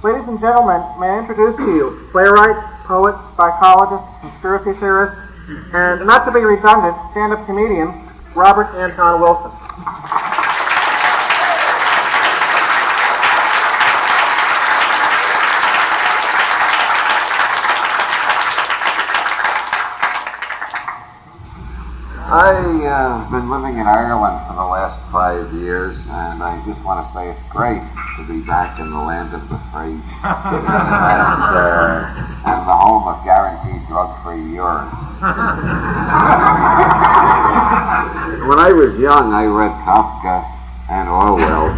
Ladies and gentlemen, may I introduce to you playwright, poet, psychologist, conspiracy theorist, and, not to be redundant, stand-up comedian, Robert Anton Wilson. I've been living in Ireland for the last 5 years, and I just want to say it's great to be back in the land of the free and the home of guaranteed drug-free urine. When I was young, I read Kafka and Orwell,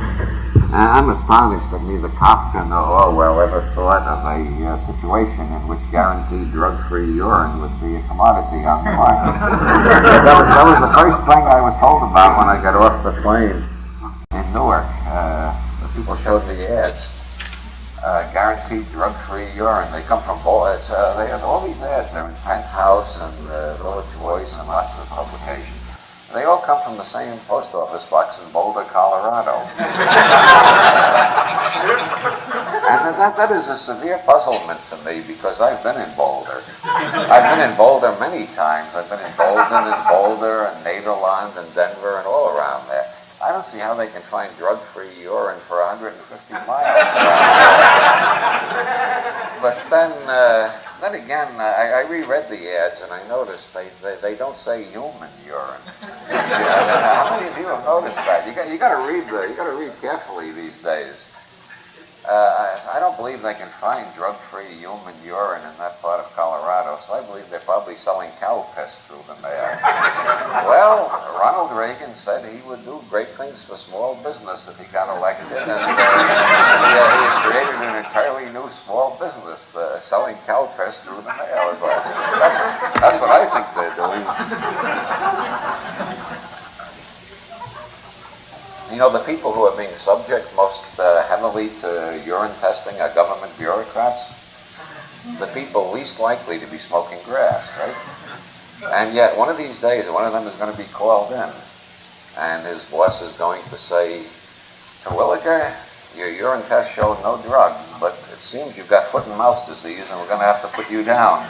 and I'm astonished that neither Kafka nor Orwell ever thought of a situation in which guaranteed drug-free urine would be a commodity on the market. That was the first thing I was told about when I got off the plane in Newark. The people showed me ads. Guaranteed drug-free urine. They come from they have all these ads. They're in Penthouse and Village Voice and lots of publications. They all come from the same post office box in Boulder, Colorado. And that is a severe puzzlement to me because I've been in Boulder. I've been in Boulder many times. I've been in Bolden and Boulder and Nederland and Denver and all around there. I don't see how they can find drug-free urine for 150 miles around. But then again, I reread the ads and I noticed they don't say human urine. How many of you have noticed that? You got to read carefully these days. I don't believe they can find drug-free human urine in that part of Colorado, so I believe they're probably selling cow piss through the mail. Well, Ronald Reagan said he would do great things for small business if he got elected, and he has created an entirely new small business, selling cow piss through the mail. That's what I think they're doing. You know, the people who are being subject most heavily to urine testing are government bureaucrats, the people least likely to be smoking grass, right? And yet, one of these days, one of them is going to be called in, and his boss is going to say, Terwilliger, your urine test showed no drugs, but it seems you've got foot and mouth disease, and we're going to have to put you down.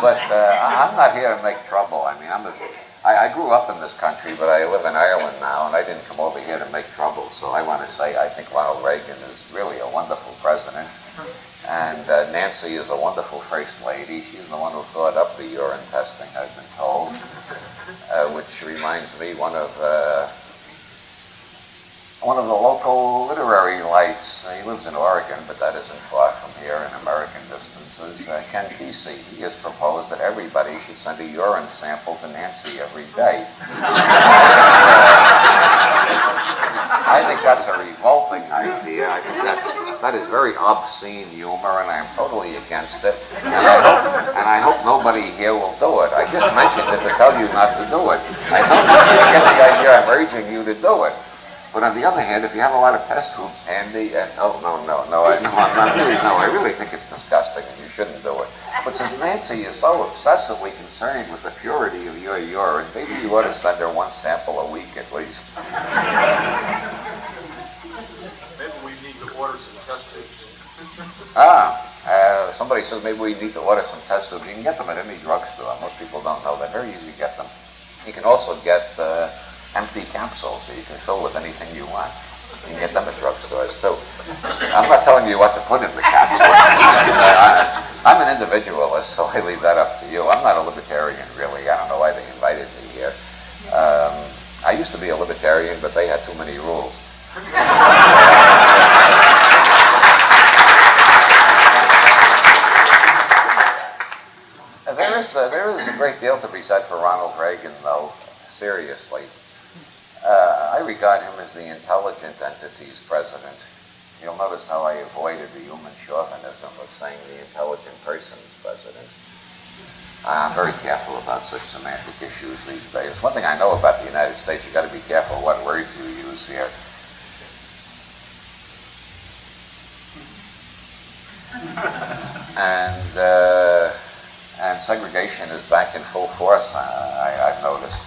But I'm not here to make trouble. I mean, I grew up in this country, but I live in Ireland now, and I didn't come over here to make trouble. So I want to say I think Ronald Reagan is really a wonderful president, and Nancy is a wonderful first lady. She's the one who thought up the urine testing, I've been told, which reminds me one of the local literary lights. He lives in Oregon, but that isn't far from here in American distances. Ken Kesey. He has proposed that everybody should send a urine sample to Nancy every day. I think that's a revolting idea. I think that is very obscene humor, and I'm totally against it. And I hope nobody here will do it. I just mentioned it to tell you not to do it. I don't want you to get the idea I'm urging you to do it. But on the other hand, if you have a lot of test tubes handy, and I really think it's disgusting and you shouldn't do it. But since Nancy is so obsessively concerned with the purity of your urine, maybe you ought to send her one sample a week at least. Maybe we need to order some test tubes. Somebody says maybe we need to order some test tubes. You can get them at any drugstore. Most people don't know that. Very easy to get them. You can also get empty capsules that you can fill with anything you want. You can get them at drugstores too. I'm not telling you what to put in the capsules. I'm an individualist, so I leave that up to you. I'm not a libertarian, really. I don't know why they invited me here. I used to be a libertarian, but they had too many rules. There is a great deal to be said for Ronald Reagan, though, seriously. I regard him as the intelligent entity's president. You'll notice how I avoided the human chauvinism of saying the intelligent person's president. I'm very careful about such semantic issues these days. One thing I know about the United States, you've got to be careful what words you use here. And segregation is back in full force, I've noticed.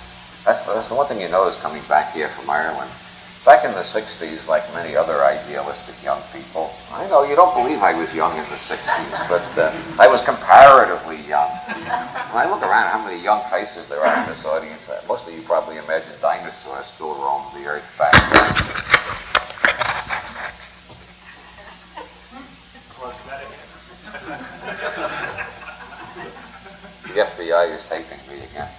That's the one thing you notice coming back here from Ireland. Back in the 60s, like many other idealistic young people, I know you don't believe I was young in the 60s, but I was comparatively young. When I look around how many young faces there are in this audience, most of you probably imagine dinosaurs still roamed the earth back then. The FBI is taping me again.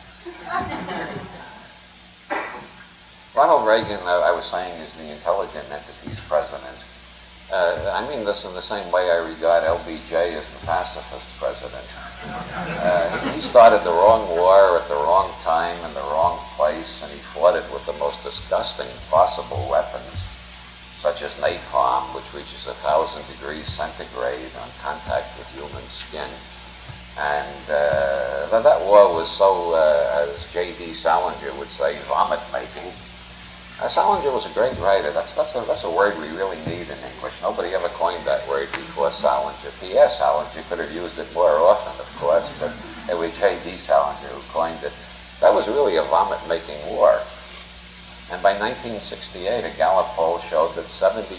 Ronald Reagan, I was saying, is the intelligent entity's president. I mean this in the same way I regard LBJ as the pacifist president. He started the wrong war at the wrong time in the wrong place, and he fought it with the most disgusting possible weapons, such as napalm, which reaches 1,000 degrees centigrade on contact with human skin. And that war was so, as J.D. Salinger would say, vomit-making. Salinger was a great writer. That's a word we really need in English. Nobody ever coined that word before Salinger. P.S. Salinger could have used it more often, of course, but it was J.D. Salinger who coined it. That was really a vomit-making war. And by 1968, a Gallup poll showed that 70%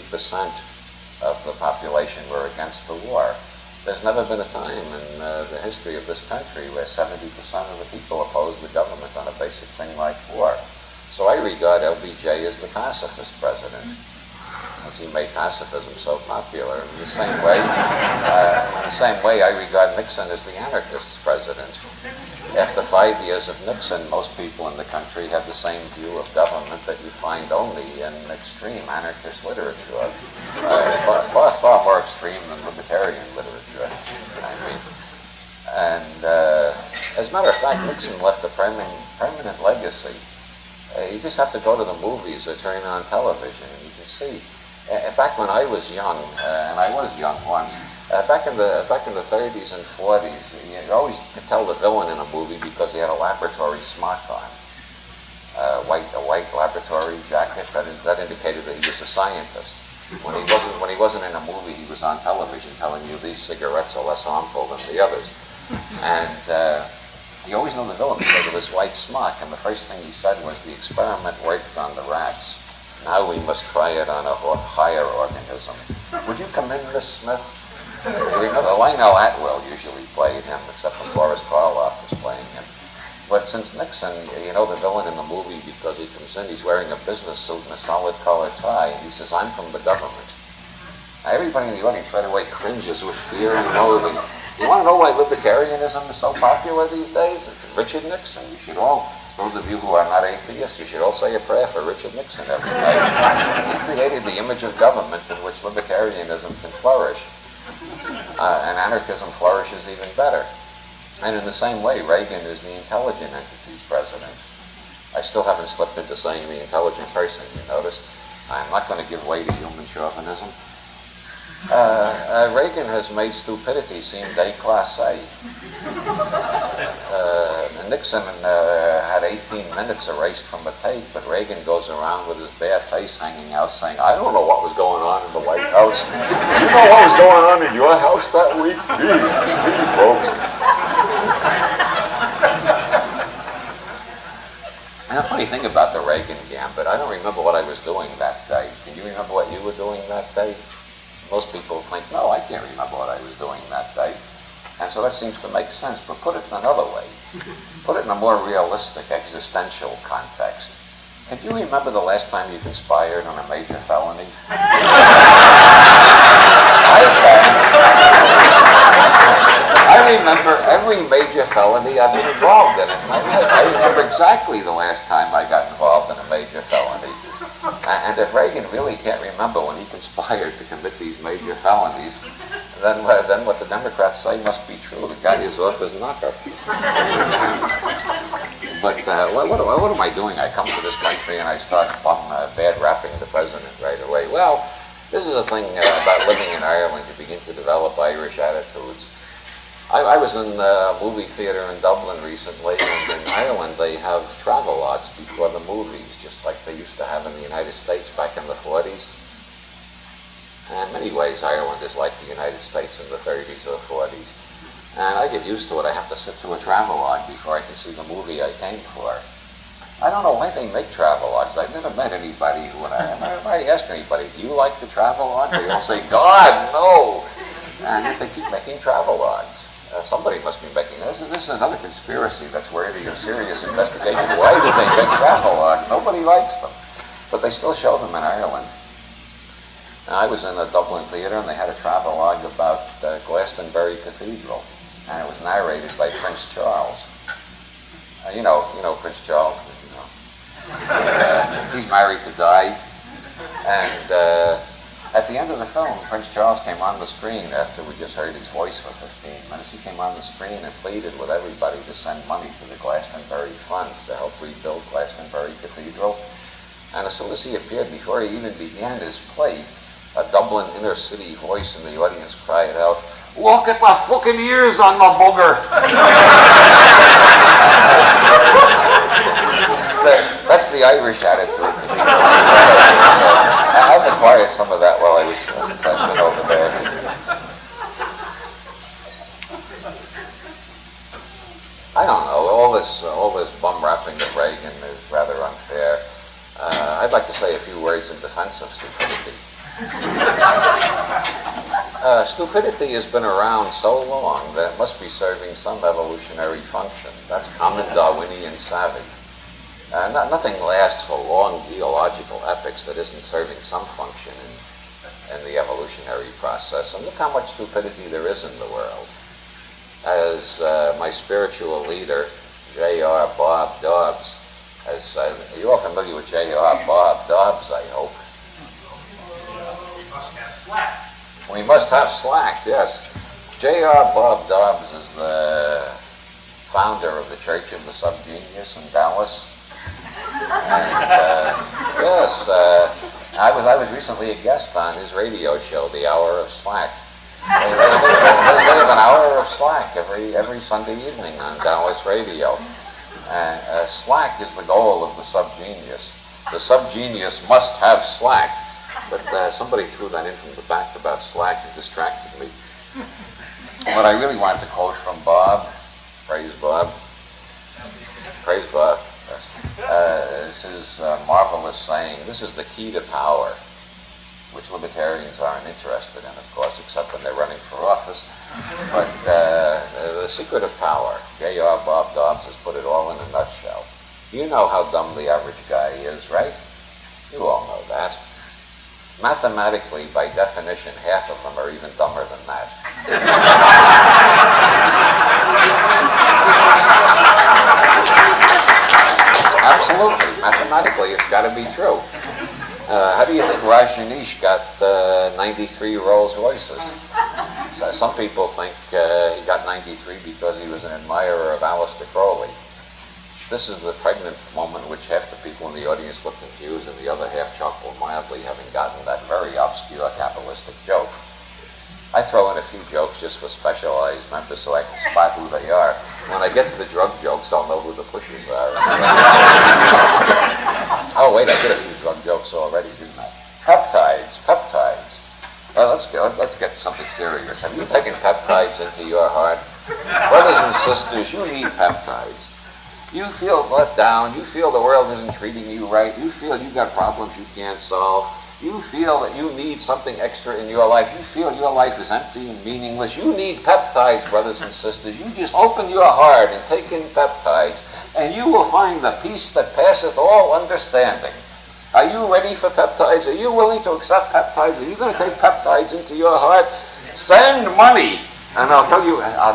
of the population were against the war. There's never been a time in the history of this country where 70% of the people opposed the government on a basic thing like war. So I regard LBJ as the pacifist president, since he made pacifism so popular. In the same way, I regard Nixon as the anarchist president. After 5 years of Nixon, most people in the country have the same view of government that you find only in extreme anarchist literature, far more extreme than libertarian literature, I mean. And as a matter of fact, Nixon left a permanent legacy. You just have to go to the movies or turn on television, and you can see. Back when I was young, and I was young once, back in the 30s and 40s, you always could tell the villain in a movie because he had a laboratory smock on, a white laboratory jacket that indicated that he was a scientist. When he wasn't in a movie, he was on television telling you these cigarettes are less harmful than the others, and. You always know the villain because of this white smock, and the first thing he said was, the experiment worked on the rats. Now we must try it on a higher organism. Would you come in, Miss Smith? Lionel Atwill usually played him, except when Boris Karloff was playing him. But since Nixon, you know the villain in the movie because he comes in, he's wearing a business suit and a solid collar tie, and he says, I'm from the government. Now, everybody in the audience right away cringes with fear and loathing. You want to know why libertarianism is so popular these days? It's Richard Nixon. You should all, those of you who are not atheists, you should all say a prayer for Richard Nixon every night. He created the image of government in which libertarianism can flourish. And anarchism flourishes even better. And in the same way, Reagan is the intelligent entity's president. I still haven't slipped into saying the intelligent person, you notice. I'm not going to give way to human chauvinism. Reagan has made stupidity seem déclassé. Nixon had 18 minutes erased from a tape, but Reagan goes around with his bare face hanging out saying, I don't know what was going on in the White House. Do you know what was going on in your house that week? Gee, folks. And the funny thing about the Reagan gambit, I don't remember what I was doing that day. Can you remember what you were doing that day? Most people think, no, I can't remember what I was doing that day. And so that seems to make sense, but put it another way. Put it in a more realistic existential context. Can you remember the last time you conspired on a major felony? I can. I remember every major felony I've been involved in. I remember exactly the last time I got involved in a major felony. And if Reagan really can't remember when he conspired to commit these major felonies, then what the Democrats say must be true. The guy is off his knocker. But what am I doing? I come to this country and I start bad rapping the president right away. Well, this is a thing about living in Ireland. You begin to develop Irish attitudes. I was in a movie theater in Dublin recently, and in Ireland they have travelogues before the movies, just like they used to have in the United States back in the 40s. And in many ways, Ireland is like the United States in the 30s or 40s. And I get used to it. I have to sit through a travelogue before I can see the movie I came for. I don't know why they make travelogues. I've never met anybody who, when I asked anybody, do you like the travelogue? They all say, God, no. And yet they keep making travelogues. Somebody must be making this. This is another conspiracy that's worthy of serious investigation. Why do they make travelogues? Nobody likes them. But they still show them in Ireland. And I was in a Dublin theater, and they had a travelogue about Glastonbury Cathedral. And it was narrated by Prince Charles. You know Prince Charles. He's married to Di. And at the end of the film, Prince Charles came on the screen after we just heard his voice for 15 minutes. He came on the screen and pleaded with everybody to send money to the Glastonbury Fund to help rebuild Glastonbury Cathedral. And as soon as he appeared, before he even began his play, a Dublin inner city voice in the audience cried out, "Look at the fucking ears on the booger!" That's the Irish attitude to me. I've acquired some of that while I was since I've been over there. I don't know. All this bum rapping of Reagan is rather unfair. I'd like to say a few words in defense of stupidity. Stupidity has been around so long that it must be serving some evolutionary function. That's common Darwinian savvy. Nothing lasts for long geological epochs that isn't serving some function in the evolutionary process. And look how much stupidity there is in the world. As my spiritual leader, J.R. Bob Dobbs, has said, you're all familiar with J.R. Bob Dobbs, I hope. We must have slack, yes. J.R. Bob Dobbs is the founder of the Church of the Subgenius in Dallas. And yes, I was recently a guest on his radio show, The Hour of Slack. They have an hour of slack every Sunday evening on Dallas radio. Slack is the goal of the subgenius. The subgenius must have slack. But somebody threw that in from the back about slack and distracted me. What I really wanted to quote from Bob, praise Bob, yes, is his marvelous saying, this is the key to power, which libertarians aren't interested in, of course, except when they're running for office. But the secret of power, J.R. Bob Dobbs has put it all in a nutshell. You know how dumb the average guy is, right? You all know that. Mathematically, by definition, half of them are even dumber than that. Absolutely. Mathematically, it's got to be true. How do you think Rajneesh got 93 Rolls Royces? So some people think he got 93 because he was an admirer of Aleister Crowley. This is the pregnant moment which half the people in the audience look confused and the other half chuckle mildly, having gotten that very obscure capitalistic joke. I throw in a few jokes just for specialized members so I can spot who they are. When I get to the drug jokes, I'll know who the pushers are. Oh wait, I did a few drug jokes already, didn't I? Peptides. Let's get to something serious. Have you taken peptides into your heart? Brothers and sisters, you need peptides. You feel let down, you feel the world isn't treating you right, you feel you've got problems you can't solve, you feel that you need something extra in your life, you feel your life is empty and meaningless, you need peptides, brothers and sisters. You just open your heart and take in peptides, and you will find the peace that passeth all understanding. Are you ready for peptides? Are you willing to accept peptides? Are you going to take peptides into your heart? Send money! And I'll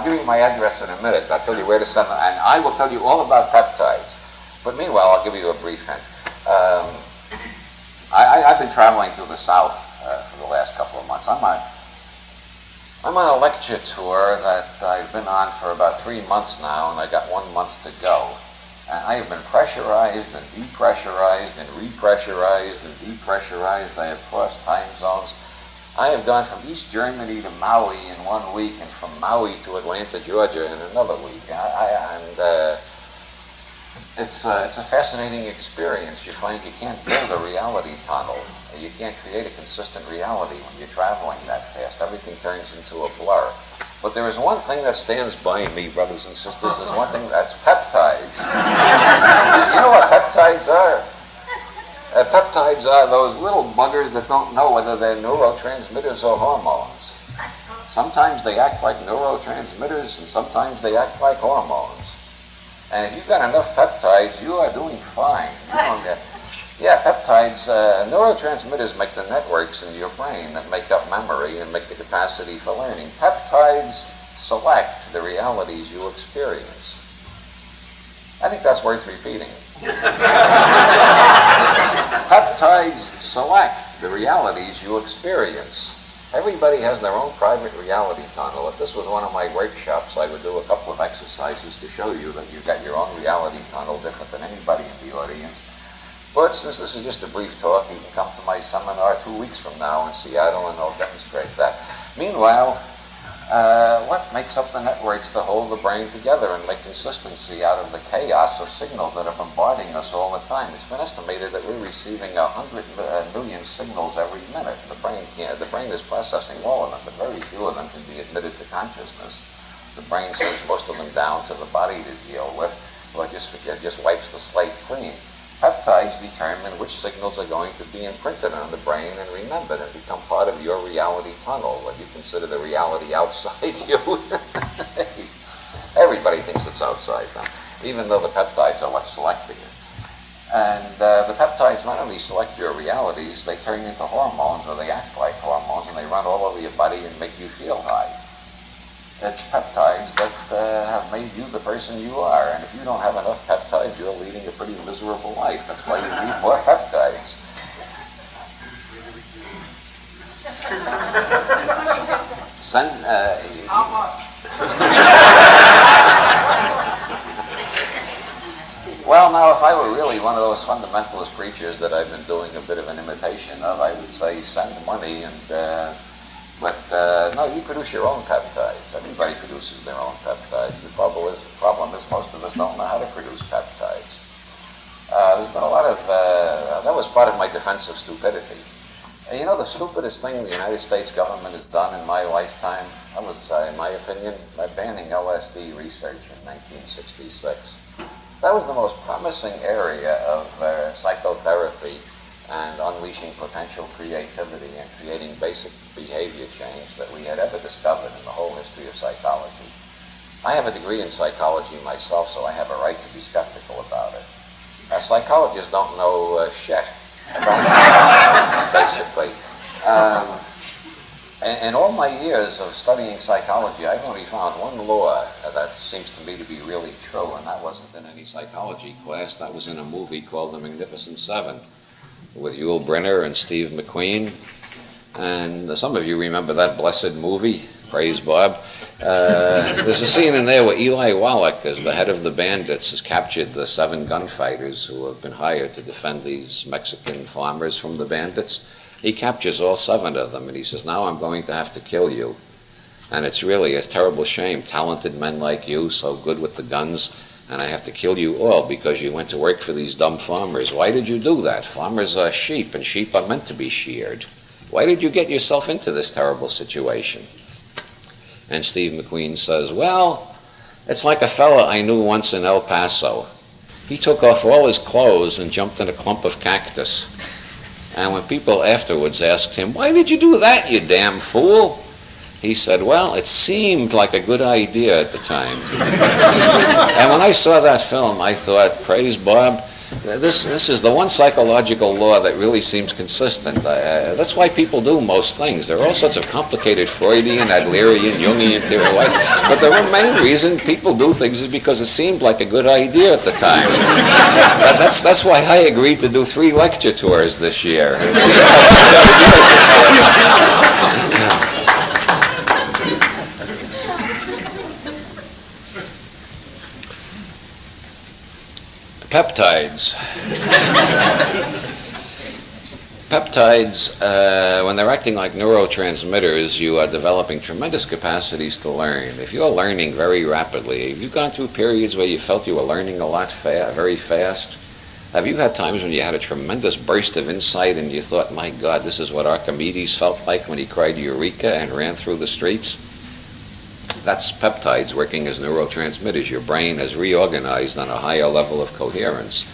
give you my address in a minute. I'll tell you where to send them, and I will tell you all about peptides. But meanwhile, I'll give you a brief hint. I've been traveling through the South for the last couple of months. I'm on a lecture tour that I've been on for about 3 months now, and I got 1 month to go. And I have been pressurized and depressurized and repressurized and depressurized. I have crossed time zones. I have gone from East Germany to Maui in 1 week, and from Maui to Atlanta, Georgia in another week. It's a fascinating experience. You find you can't build a reality tunnel. You can't create a consistent reality when you're traveling that fast. Everything turns into a blur. But there is one thing that stands by me, brothers and sisters, is one thing, that's peptides. You know what peptides are? Peptides are those little buggers that don't know whether they're neurotransmitters or hormones. Sometimes they act like neurotransmitters, and sometimes they act like hormones. And if you've got enough peptides, you are doing fine. Yeah, peptides, neurotransmitters make the networks in your brain that make up memory and make the capacity for learning. Peptides select the realities you experience. I think that's worth repeating. Peptides select the realities you experience. Everybody has their own private reality tunnel. If this was one of my workshops, I would do a couple of exercises to show you that you've got your own reality tunnel different than anybody in the audience. But since this is just a brief talk, you can come to my seminar 2 weeks from now in Seattle and I'll demonstrate that. Meanwhile, what makes up the networks that hold the brain together and make consistency out of the chaos of signals that are bombarding us all the time? It's been estimated that we're receiving 100 million signals every minute. The brain is processing all of them, but very few of them can be admitted to consciousness. The brain sends most of them down to the body to deal with, or it just wipes the slate clean. Peptides determine which signals are going to be imprinted on the brain and remembered and become part of your reality tunnel, what you consider the reality outside you. Everybody thinks it's outside them, even though the peptides are what's selecting it. And the peptides not only select your realities, they turn into hormones, or they act like hormones, and they run all over your body and make you feel high. It's peptides that have made you the person you are. And if you don't have enough peptides, you're leading a pretty miserable life. That's why you need more peptides. How much? Well, now, if I were really one of those fundamentalist preachers that I've been doing a bit of an imitation of, I would say send money and... But no, you produce your own peptides. Everybody produces their own peptides. The problem is most of us don't know how to produce peptides. There's been a lot of, that was part of my defense of stupidity. And you know, the stupidest thing the United States government has done in my lifetime, that was, in my opinion, by banning LSD research in 1966. That was the most promising area of psychotherapy and unleashing potential creativity and creating basic behavior change that we had ever discovered in the whole history of psychology. I have a degree in psychology myself, so I have a right to be skeptical about it. Psychologists don't know shit about it, basically. In all my years of studying psychology, I've only found one law that seems to me to be really true, and that wasn't in any psychology class. That was in a movie called The Magnificent Seven, with Yul Brynner and Steve McQueen. And some of you remember that blessed movie, praise Bob. There's a scene in there where Eli Wallach, as the head of the bandits, has captured the 7 gunfighters who have been hired to defend these Mexican farmers from the bandits. He captures all 7 of them, and he says, now I'm going to have to kill you. And it's really a terrible shame, talented men like you, so good with the guns, and I have to kill you all because you went to work for these dumb farmers. Why did you do that? Farmers are sheep, and sheep are meant to be sheared. Why did you get yourself into this terrible situation? And Steve McQueen says, well, it's like a fella I knew once in El Paso. He took off all his clothes and jumped in a clump of cactus. And when people afterwards asked him, why did you do that, you damn fool? He said, well, it seemed like a good idea at the time. And when I saw that film, I thought, praise Bob, this is the one psychological law that really seems consistent. That's why people do most things. There are all sorts of complicated Freudian, Adlerian, Jungian theory. But the main reason people do things is because it seemed like a good idea at the time. That's why I agreed to do 3 lecture tours this year. It seemed like a good idea at the time. Peptides. Peptides, when they're acting like neurotransmitters, you are developing tremendous capacities to learn. If you're learning very rapidly, have you gone through periods where you felt you were learning a lot very fast? Have you had times when you had a tremendous burst of insight and you thought, my God, this is what Archimedes felt like when he cried Eureka and ran through the streets? That's peptides working as neurotransmitters. Your brain has reorganized on a higher level of coherence.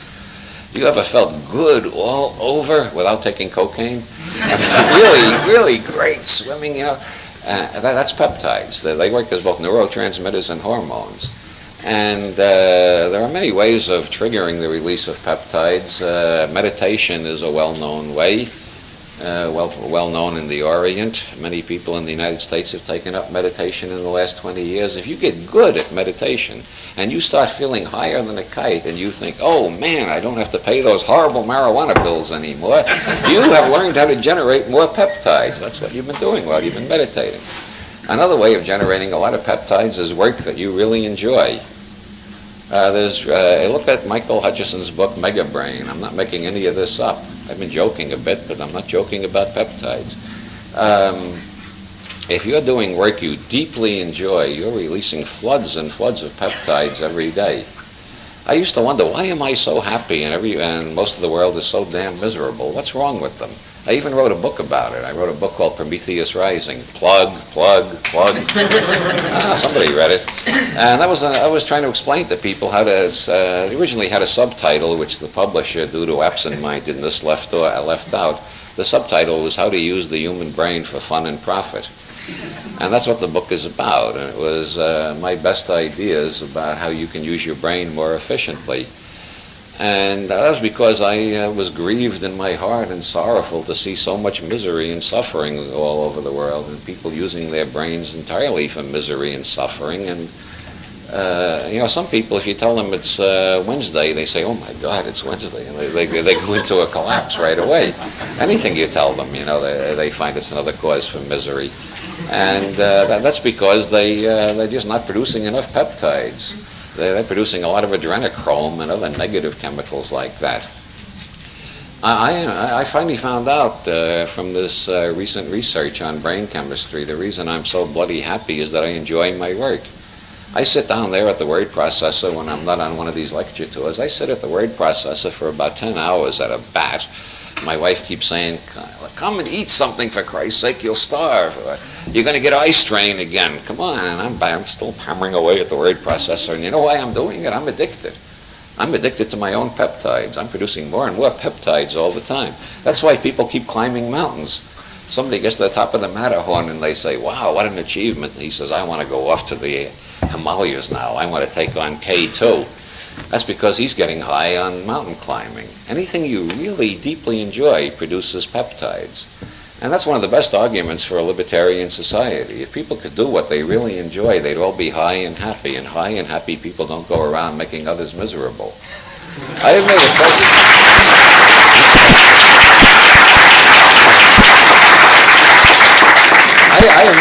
You ever felt good all over without taking cocaine? Really, really great swimming, you know. That's peptides. They work as both neurotransmitters and hormones. And there are many ways of triggering the release of peptides. Meditation is a well-known way, well-known in the Orient. Many people in the United States have taken up meditation in the last 20 years. If you get good at meditation and you start feeling higher than a kite and you think, oh man, I don't have to pay those horrible marijuana bills anymore, you have learned how to generate more peptides. That's what you've been doing while you've been meditating. Another way of generating a lot of peptides is work that you really enjoy. Look at Michael Hutchison's book, Mega Brain. I'm not making any of this up. I've been joking a bit, but I'm not joking about peptides. If you're doing work you deeply enjoy, you're releasing floods and floods of peptides every day. I used to wonder, why am I so happy and most of the world is so damn miserable? What's wrong with them? I even wrote a book about it. I wrote a book called Prometheus Rising. Plug. Somebody read it. And I was trying to explain to people how to, originally had a subtitle, which the publisher, due to absent-mindedness, left out. The subtitle was How to Use the Human Brain for Fun and Profit. And that's what the book is about. And it was my best ideas about how you can use your brain more efficiently. And that was because I was grieved in my heart and sorrowful to see so much misery and suffering all over the world, and people using their brains entirely for misery and suffering. And some people, if you tell them it's Wednesday, they say, "Oh my God, it's Wednesday," and they go into a collapse right away. Anything you tell them, they find it's another cause for misery, and that's because they're just not producing enough peptides. They're producing a lot of adrenochrome and other negative chemicals like that. I finally found out from this recent research on brain chemistry, the reason I'm so bloody happy is that I enjoy my work. I sit down there at the word processor when I'm not on one of these lecture tours. I sit at the word processor for about 10 hours at a bat. My wife keeps saying, "Come and eat something, for Christ's sake, you'll starve. You're going to get eye strain again. Come on." And I'm still hammering away at the word processor. And you know why I'm doing it? I'm addicted. I'm addicted to my own peptides. I'm producing more and more peptides all the time. That's why people keep climbing mountains. Somebody gets to the top of the Matterhorn and they say, "Wow, what an achievement." And he says, "I want to go off to the Himalayas now. I want to take on K2. That's because he's getting high on mountain climbing. Anything you really deeply enjoy produces peptides. And that's one of the best arguments for a libertarian society. If people could do what they really enjoy, they'd all be high and happy. And high and happy people don't go around making others miserable. I have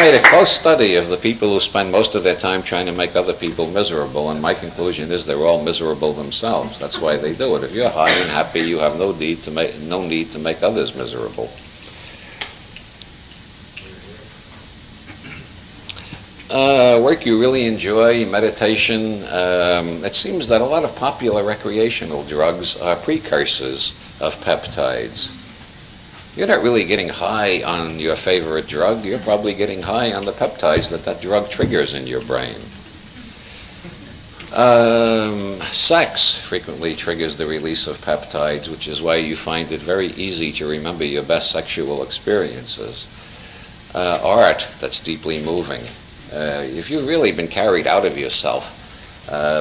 made a close study of the people who spend most of their time trying to make other people miserable, and my conclusion is they're all miserable themselves. That's why they do it. If you're high and happy, you have no need to make others miserable. Work you really enjoy, meditation. It seems that a lot of popular recreational drugs are precursors of peptides. You're not really getting high on your favorite drug. You're probably getting high on the peptides that drug triggers in your brain. Sex frequently triggers the release of peptides, which is why you find it very easy to remember your best sexual experiences. Art that's deeply moving. If you've really been carried out of yourself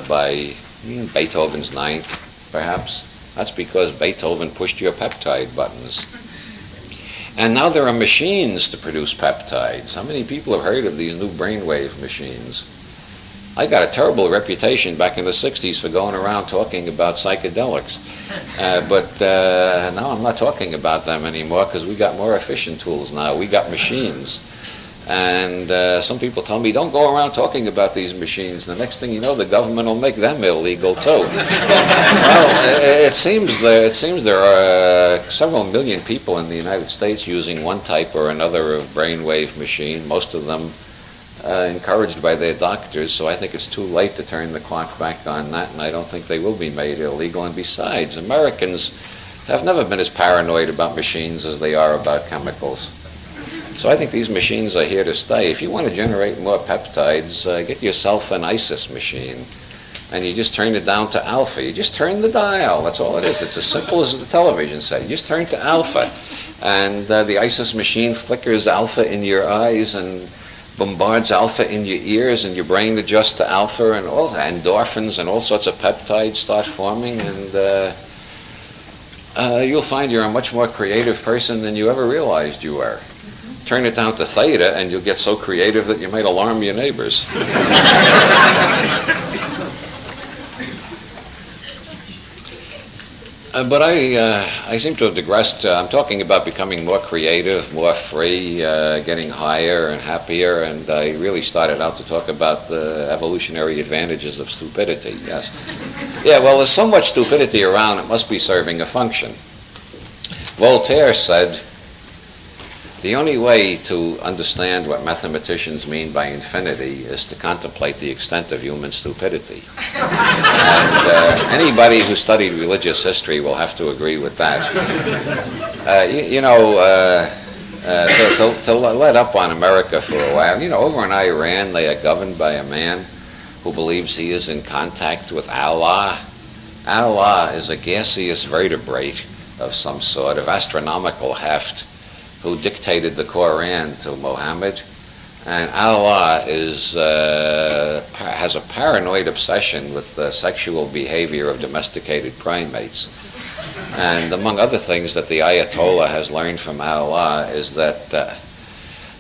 by Beethoven's Ninth, perhaps, that's because Beethoven pushed your peptide buttons. And now there are machines to produce peptides. How many people have heard of these new brainwave machines? I got a terrible reputation back in the 60s for going around talking about psychedelics. But now I'm not talking about them anymore because we got more efficient tools now. We got machines. And some people tell me, don't go around talking about these machines. The next thing you know, the government will make them illegal too. Well, it seems there are several million people in the United States using one type or another of brainwave machine, most of them encouraged by their doctors, so I think it's too late to turn the clock back on that, and I don't think they will be made illegal. And besides, Americans have never been as paranoid about machines as they are about chemicals. So I think these machines are here to stay. If you want to generate more peptides, get yourself an ISIS machine. And you just turn it down to alpha. You just turn the dial. That's all it is. It's as simple as the television set. You just turn to alpha. And the ISIS machine flickers alpha in your eyes and bombards alpha in your ears, and your brain adjusts to alpha, and all endorphins and all sorts of peptides start forming. And you'll find you're a much more creative person than you ever realized you were. Turn it down to theta, and you'll get so creative that you might alarm your neighbors. But I seem to have digressed. I'm talking about becoming more creative, more free, getting higher and happier, and I really started out to talk about the evolutionary advantages of stupidity, yes. Yeah, well, there's so much stupidity around, it must be serving a function. Voltaire said, the only way to understand what mathematicians mean by infinity is to contemplate the extent of human stupidity. And anybody who studied religious history will have to agree with that. To let up on America for a while, over in Iran they are governed by a man who believes he is in contact with Allah. Allah is a gaseous vertebrate of some sort, of astronomical heft, who dictated the Quran to Muhammad, and Allah has a paranoid obsession with the sexual behavior of domesticated primates. And among other things that the Ayatollah has learned from Allah is that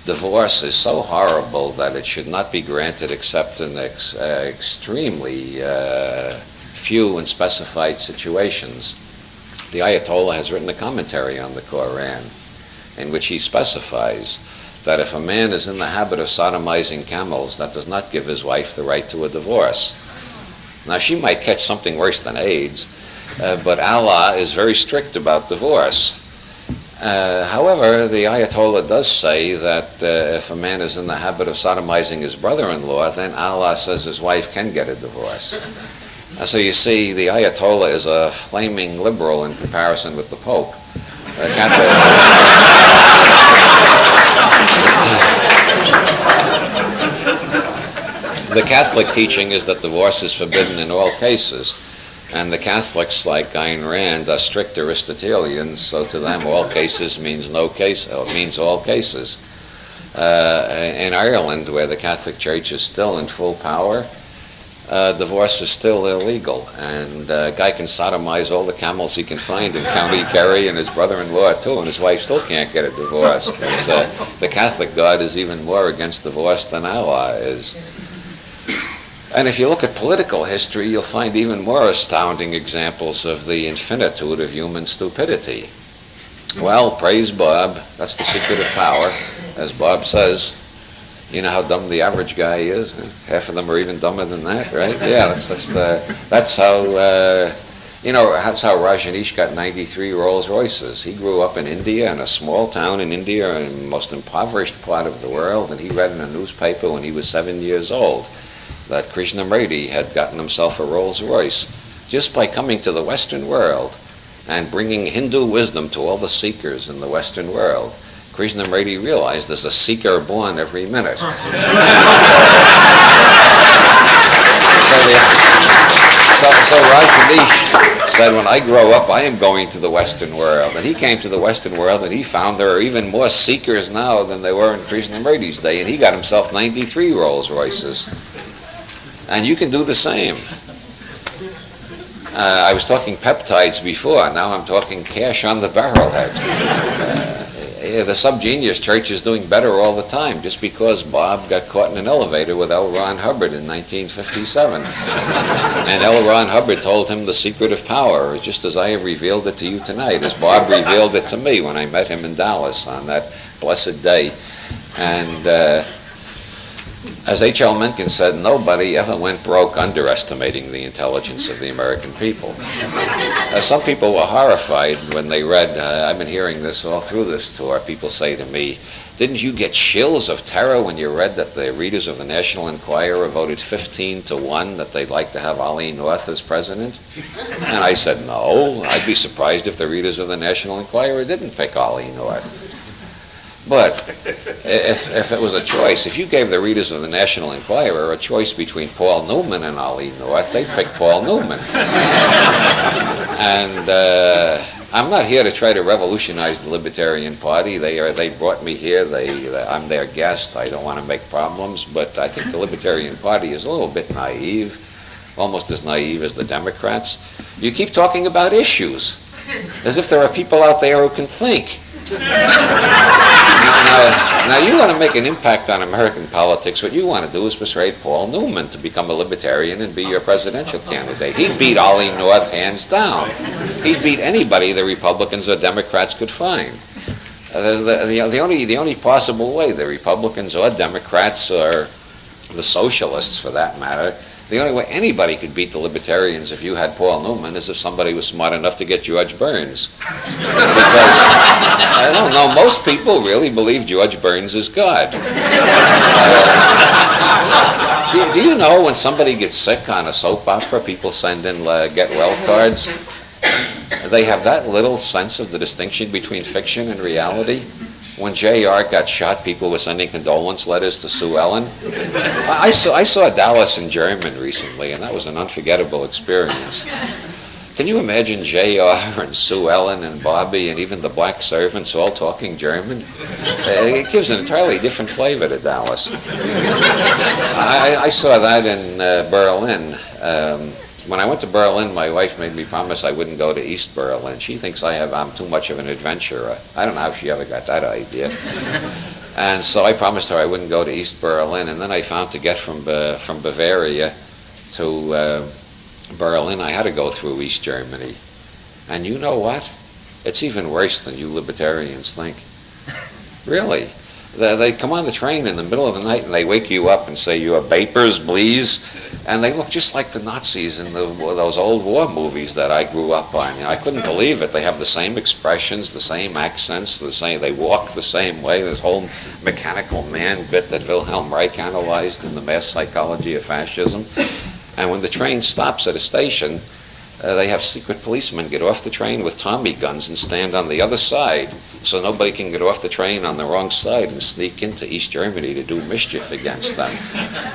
divorce is so horrible that it should not be granted except in extremely few and specified situations. The Ayatollah has written a commentary on the Quran in which he specifies that if a man is in the habit of sodomizing camels, that does not give his wife the right to a divorce. Now, she might catch something worse than AIDS, but Allah is very strict about divorce. However, the Ayatollah does say that if a man is in the habit of sodomizing his brother-in-law, then Allah says his wife can get a divorce. So you see, the Ayatollah is a flaming liberal in comparison with the Pope. The Catholic teaching is that divorce is forbidden in all cases, and the Catholics, like Ayn Rand, are strict Aristotelians, so to them all cases means no case, means all cases. In Ireland, where the Catholic Church is still in full power, divorce is still illegal, and a guy can sodomize all the camels he can find in County Kerry, and his brother-in-law too, and his wife still can't get a divorce, because the Catholic God is even more against divorce than Allah is. And if you look at political history, you'll find even more astounding examples of the infinitude of human stupidity. Well, praise Bob, that's the secret of power. As Bob says, you know how dumb the average guy is? Half of them are even dumber than that, right? Yeah, that's how Rajneesh got 93 Rolls Royces. He grew up in India, in a small town in India, in the most impoverished part of the world, and he read in a newspaper when he was 7 years old that Krishnamurti had gotten himself a Rolls Royce just by coming to the Western world and bringing Hindu wisdom to all the seekers in the Western world. Krishnamurti realized there's a seeker born every minute. So Rajneesh said, when I grow up, I am going to the Western world. And he came to the Western world, and he found there are even more seekers now than there were in Krishnamurti's day, and he got himself 93 Rolls Royces. And you can do the same. I was talking peptides before, now I'm talking cash on the barrelhead. The subgenius church is doing better all the time just because Bob got caught in an elevator with L. Ron Hubbard in 1957. And L. Ron Hubbard told him the secret of power, just as I have revealed it to you tonight, as Bob revealed it to me when I met him in Dallas on that blessed day. And as H.L. Mencken said, nobody ever went broke underestimating the intelligence of the American people. Some people were horrified when they read, I've been hearing this all through this tour, people say to me, didn't you get chills of terror when you read that the readers of the National Enquirer voted 15-1 that they'd like to have Ollie North as president? And I said, no, I'd be surprised if the readers of the National Enquirer didn't pick Ollie North. But if it was a choice, if you gave the readers of the National Enquirer a choice between Paul Newman and Ollie North, they'd pick Paul Newman. And I'm not here to try to revolutionize the Libertarian Party. They brought me here. I'm their guest. I don't want to make problems, but I think the Libertarian Party is a little bit naive, almost as naive as the Democrats. You keep talking about issues, as if there are people out there who can think. Now you want to make an impact on American politics. What you want to do is persuade Paul Newman to become a libertarian and be your presidential candidate. He'd beat Ollie North hands down. He'd beat anybody the Republicans or Democrats could find. The only possible way the Republicans or Democrats or the socialists, for that matter, the only way anybody could beat the Libertarians if you had Paul Newman is if somebody was smart enough to get George Burns. Because, I don't know, most people really believe George Burns is God. Do you know when somebody gets sick on a soap opera, people send in get well cards? They have that little sense of the distinction between fiction and reality. When J.R. got shot, people were sending condolence letters to Sue Ellen. I saw Dallas in German recently, and that was an unforgettable experience. Can you imagine J.R. and Sue Ellen and Bobby and even the black servants all talking German? It gives an entirely different flavor to Dallas. I saw that in Berlin. When I went to Berlin, my wife made me promise I wouldn't go to East Berlin. She thinks I'm too much of an adventurer. I don't know how she ever got that idea. And so I promised her I wouldn't go to East Berlin. And then I found to get from Bavaria to Berlin, I had to go through East Germany. And you know what? It's even worse than you libertarians think. Really. They come on the train in the middle of the night and they wake you up and say, "You are vapors, please." And they look just like the Nazis in those old war movies that I grew up on. I couldn't believe it. They have the same expressions, the same accents, they walk the same way. This whole mechanical man bit that Wilhelm Reich analyzed in The Mass Psychology of Fascism. And when the train stops at a station, they have secret policemen get off the train with Tommy guns and stand on the other side so nobody can get off the train on the wrong side and sneak into East Germany to do mischief against them.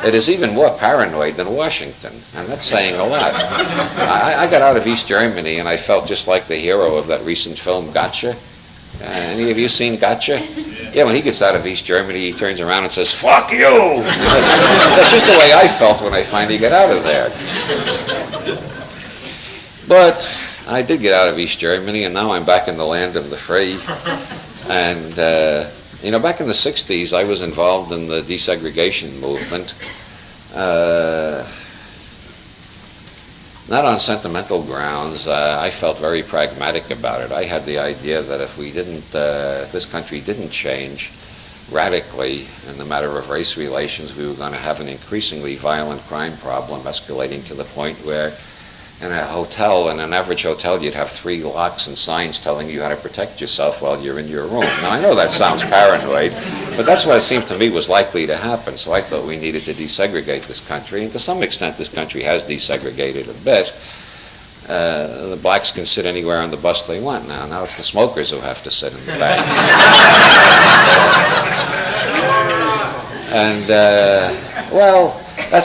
It is even more paranoid than Washington, and that's saying a lot. I got out of East Germany and I felt just like the hero of that recent film, Gotcha. Any of you seen Gotcha? Yeah, when he gets out of East Germany, he turns around and says, "Fuck you!" That's just the way I felt when I finally got out of there. But I did get out of East Germany, and now I'm back in the land of the free. And, back in the 60s, I was involved in the desegregation movement. Not on sentimental grounds. I felt very pragmatic about it. I had the idea that if this country didn't change radically in the matter of race relations, we were going to have an increasingly violent crime problem, escalating to the point where in a hotel, in an average hotel, you'd have 3 locks and signs telling you how to protect yourself while you're in your room. Now, I know that sounds paranoid, but that's what it seemed to me was likely to happen, so I thought we needed to desegregate this country, and to some extent this country has desegregated a bit. The blacks can sit anywhere on the bus they want now. Now it's the smokers who have to sit in the back.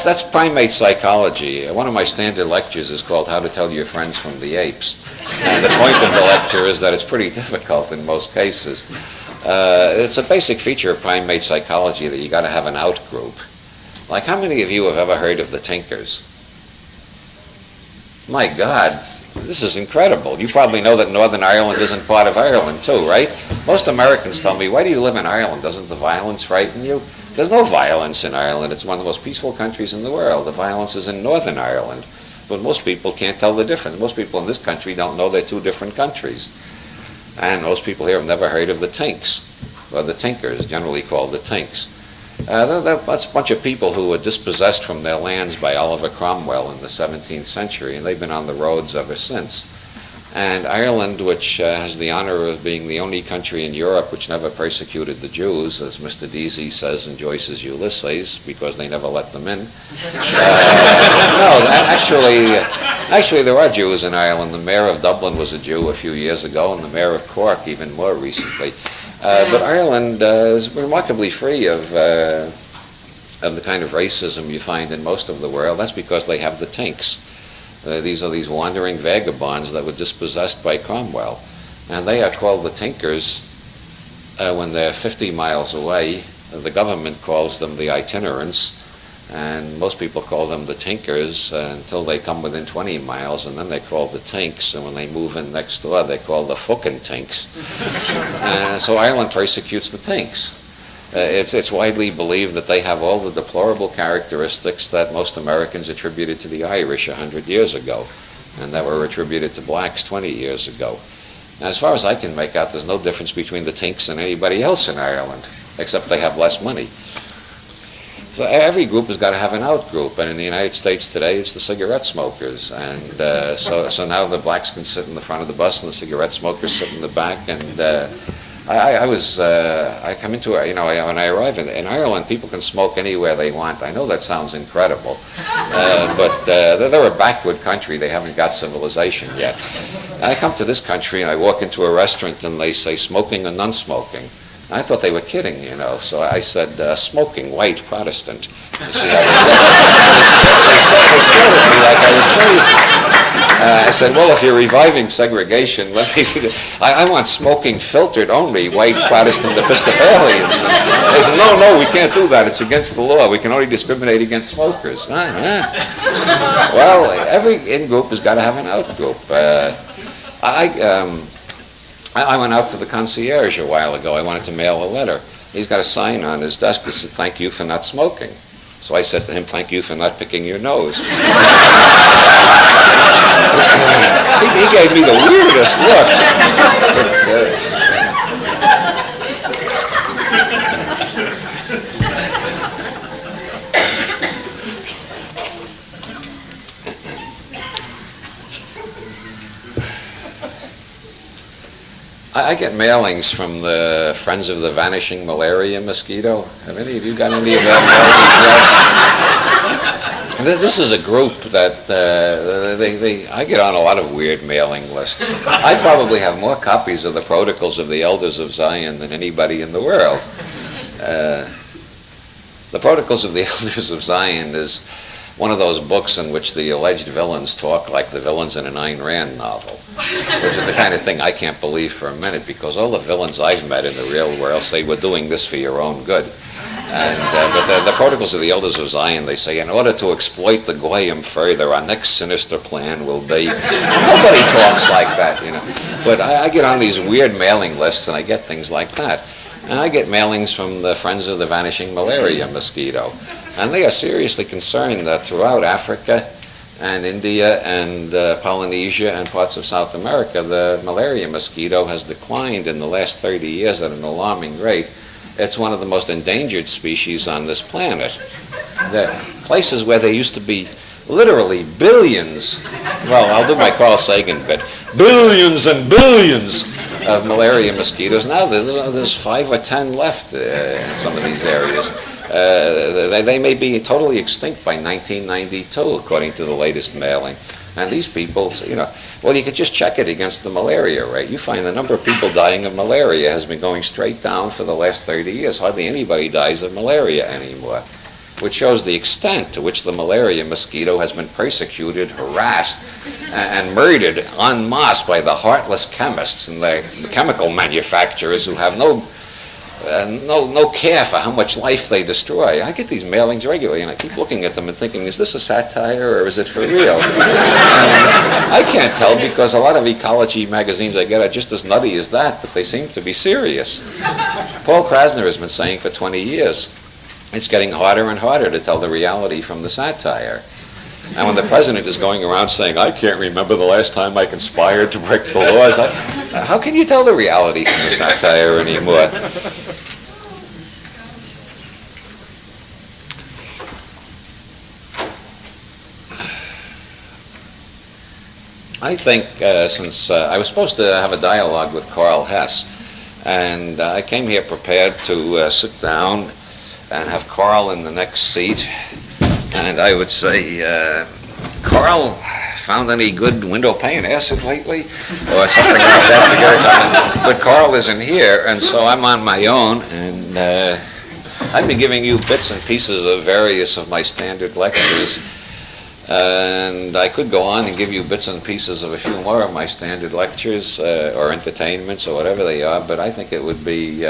That's primate psychology. One of my standard lectures is called How to Tell Your Friends from the Apes. And the point of the lecture is that it's pretty difficult in most cases. It's a basic feature of primate psychology that you got to have an out group. Like, how many of you have ever heard of the Tinkers? My God, this is incredible. You probably know that Northern Ireland isn't part of Ireland too, right? Most Americans tell me, "Why do you live in Ireland? Doesn't the violence frighten you?" There's no violence in Ireland. It's one of the most peaceful countries in the world. The violence is in Northern Ireland. But most people can't tell the difference. Most people in this country don't know they're two different countries. And most people here have never heard of the Tinks, or the Tinkers, generally called the Tinks. That's a bunch of people who were dispossessed from their lands by Oliver Cromwell in the 17th century, and they've been on the roads ever since. And Ireland, which has the honor of being the only country in Europe which never persecuted the Jews, as Mr. Deasy says in Joyce's Ulysses, because they never let them in. Actually, there are Jews in Ireland. The mayor of Dublin was a Jew a few years ago, and the mayor of Cork even more recently. But Ireland is remarkably free of the kind of racism you find in most of the world. That's because they have the Tinks. These are these wandering vagabonds that were dispossessed by Cromwell. And they are called the Tinkers when they're 50 miles away. The government calls them the itinerants, and most people call them the Tinkers until they come within 20 miles, and then they're called the Tinks, and when they move in next door, they're called the fucking Tinks. So Ireland persecutes the Tinks. It's widely believed that they have all the deplorable characteristics that most Americans attributed to the Irish 100 years ago, and that were attributed to blacks 20 years ago. Now, as far as I can make out, there's no difference between the Tinks and anybody else in Ireland, except they have less money. So every group has got to have an out-group, and in the United States today, it's the cigarette smokers. And so now the blacks can sit in the front of the bus, and the cigarette smokers sit in the back. And I come into it, when I arrive in Ireland, people can smoke anywhere they want. I know that sounds incredible, but they're a backward country. They haven't got civilization yet. And I come to this country, and I walk into a restaurant, and they say smoking or non-smoking. I thought they were kidding, so I said, smoking, white, Protestant. You see how they stared at me like I was crazy. I said, well, if you're reviving segregation, I want smoking filtered only, white Protestant Episcopalians. And they said, no, we can't do that. It's against the law. We can only discriminate against smokers. Well, every in-group has got to have an out-group. I went out to the concierge a while ago. I wanted to mail a letter. He's got a sign on his desk that said, thank you for not smoking. So I said to him, thank you for not picking your nose. He gave me the weirdest look. I get mailings from the Friends of the Vanishing Malaria Mosquito. Have any of you got any of that mailings yet? This is a group that I get on a lot of weird mailing lists. I probably have more copies of the Protocols of the Elders of Zion than anybody in the world. The Protocols of the Elders of Zion is one of those books in which the alleged villains talk like the villains in an Ayn Rand novel, which is the kind of thing I can't believe for a minute, because all the villains I've met in the real world say, we're doing this for your own good. But the Protocols of the Elders of Zion, they say, in order to exploit the Goyim further, our next sinister plan will be... Nobody talks like that, But I get on these weird mailing lists, and I get things like that. And I get mailings from the Friends of the Vanishing Malaria Mosquito. And they are seriously concerned that throughout Africa and India and Polynesia and parts of South America, the malaria mosquito has declined in the last 30 years at an alarming rate. It's one of the most endangered species on this planet. The places where there used to be literally billions, well, I'll do my Carl Sagan bit, billions and billions of malaria mosquitoes. Now there's 5 or 10 left in some of these areas. They may be totally extinct by 1992, according to the latest mailing. And these people, well, you could just check it against the malaria rate. You find the number of people dying of malaria has been going straight down for the last 30 years. Hardly anybody dies of malaria anymore, which shows the extent to which the malaria mosquito has been persecuted, harassed, and murdered en masse by the heartless chemists and the chemical manufacturers who have no care for how much life they destroy. I get these mailings regularly, and I keep looking at them and thinking, is this a satire or is it for real? And I can't tell, because a lot of ecology magazines I get are just as nutty as that, but they seem to be serious. Paul Krasner has been saying for 20 years, it's getting harder and harder to tell the reality from the satire. And when the president is going around saying, I can't remember the last time I conspired to break the laws, how can you tell the reality from the satire anymore? I think since I was supposed to have a dialogue with Carl Hess, and I came here prepared to sit down and have Carl in the next seat, and I would say, Carl, found any good window pane acid lately? Or something like that to get it. But Carl isn't here, and so I'm on my own, and I've been giving you bits and pieces of various of my standard lectures, and I could go on and give you bits and pieces of a few more of my standard lectures, or entertainments, or whatever they are, but I think it would be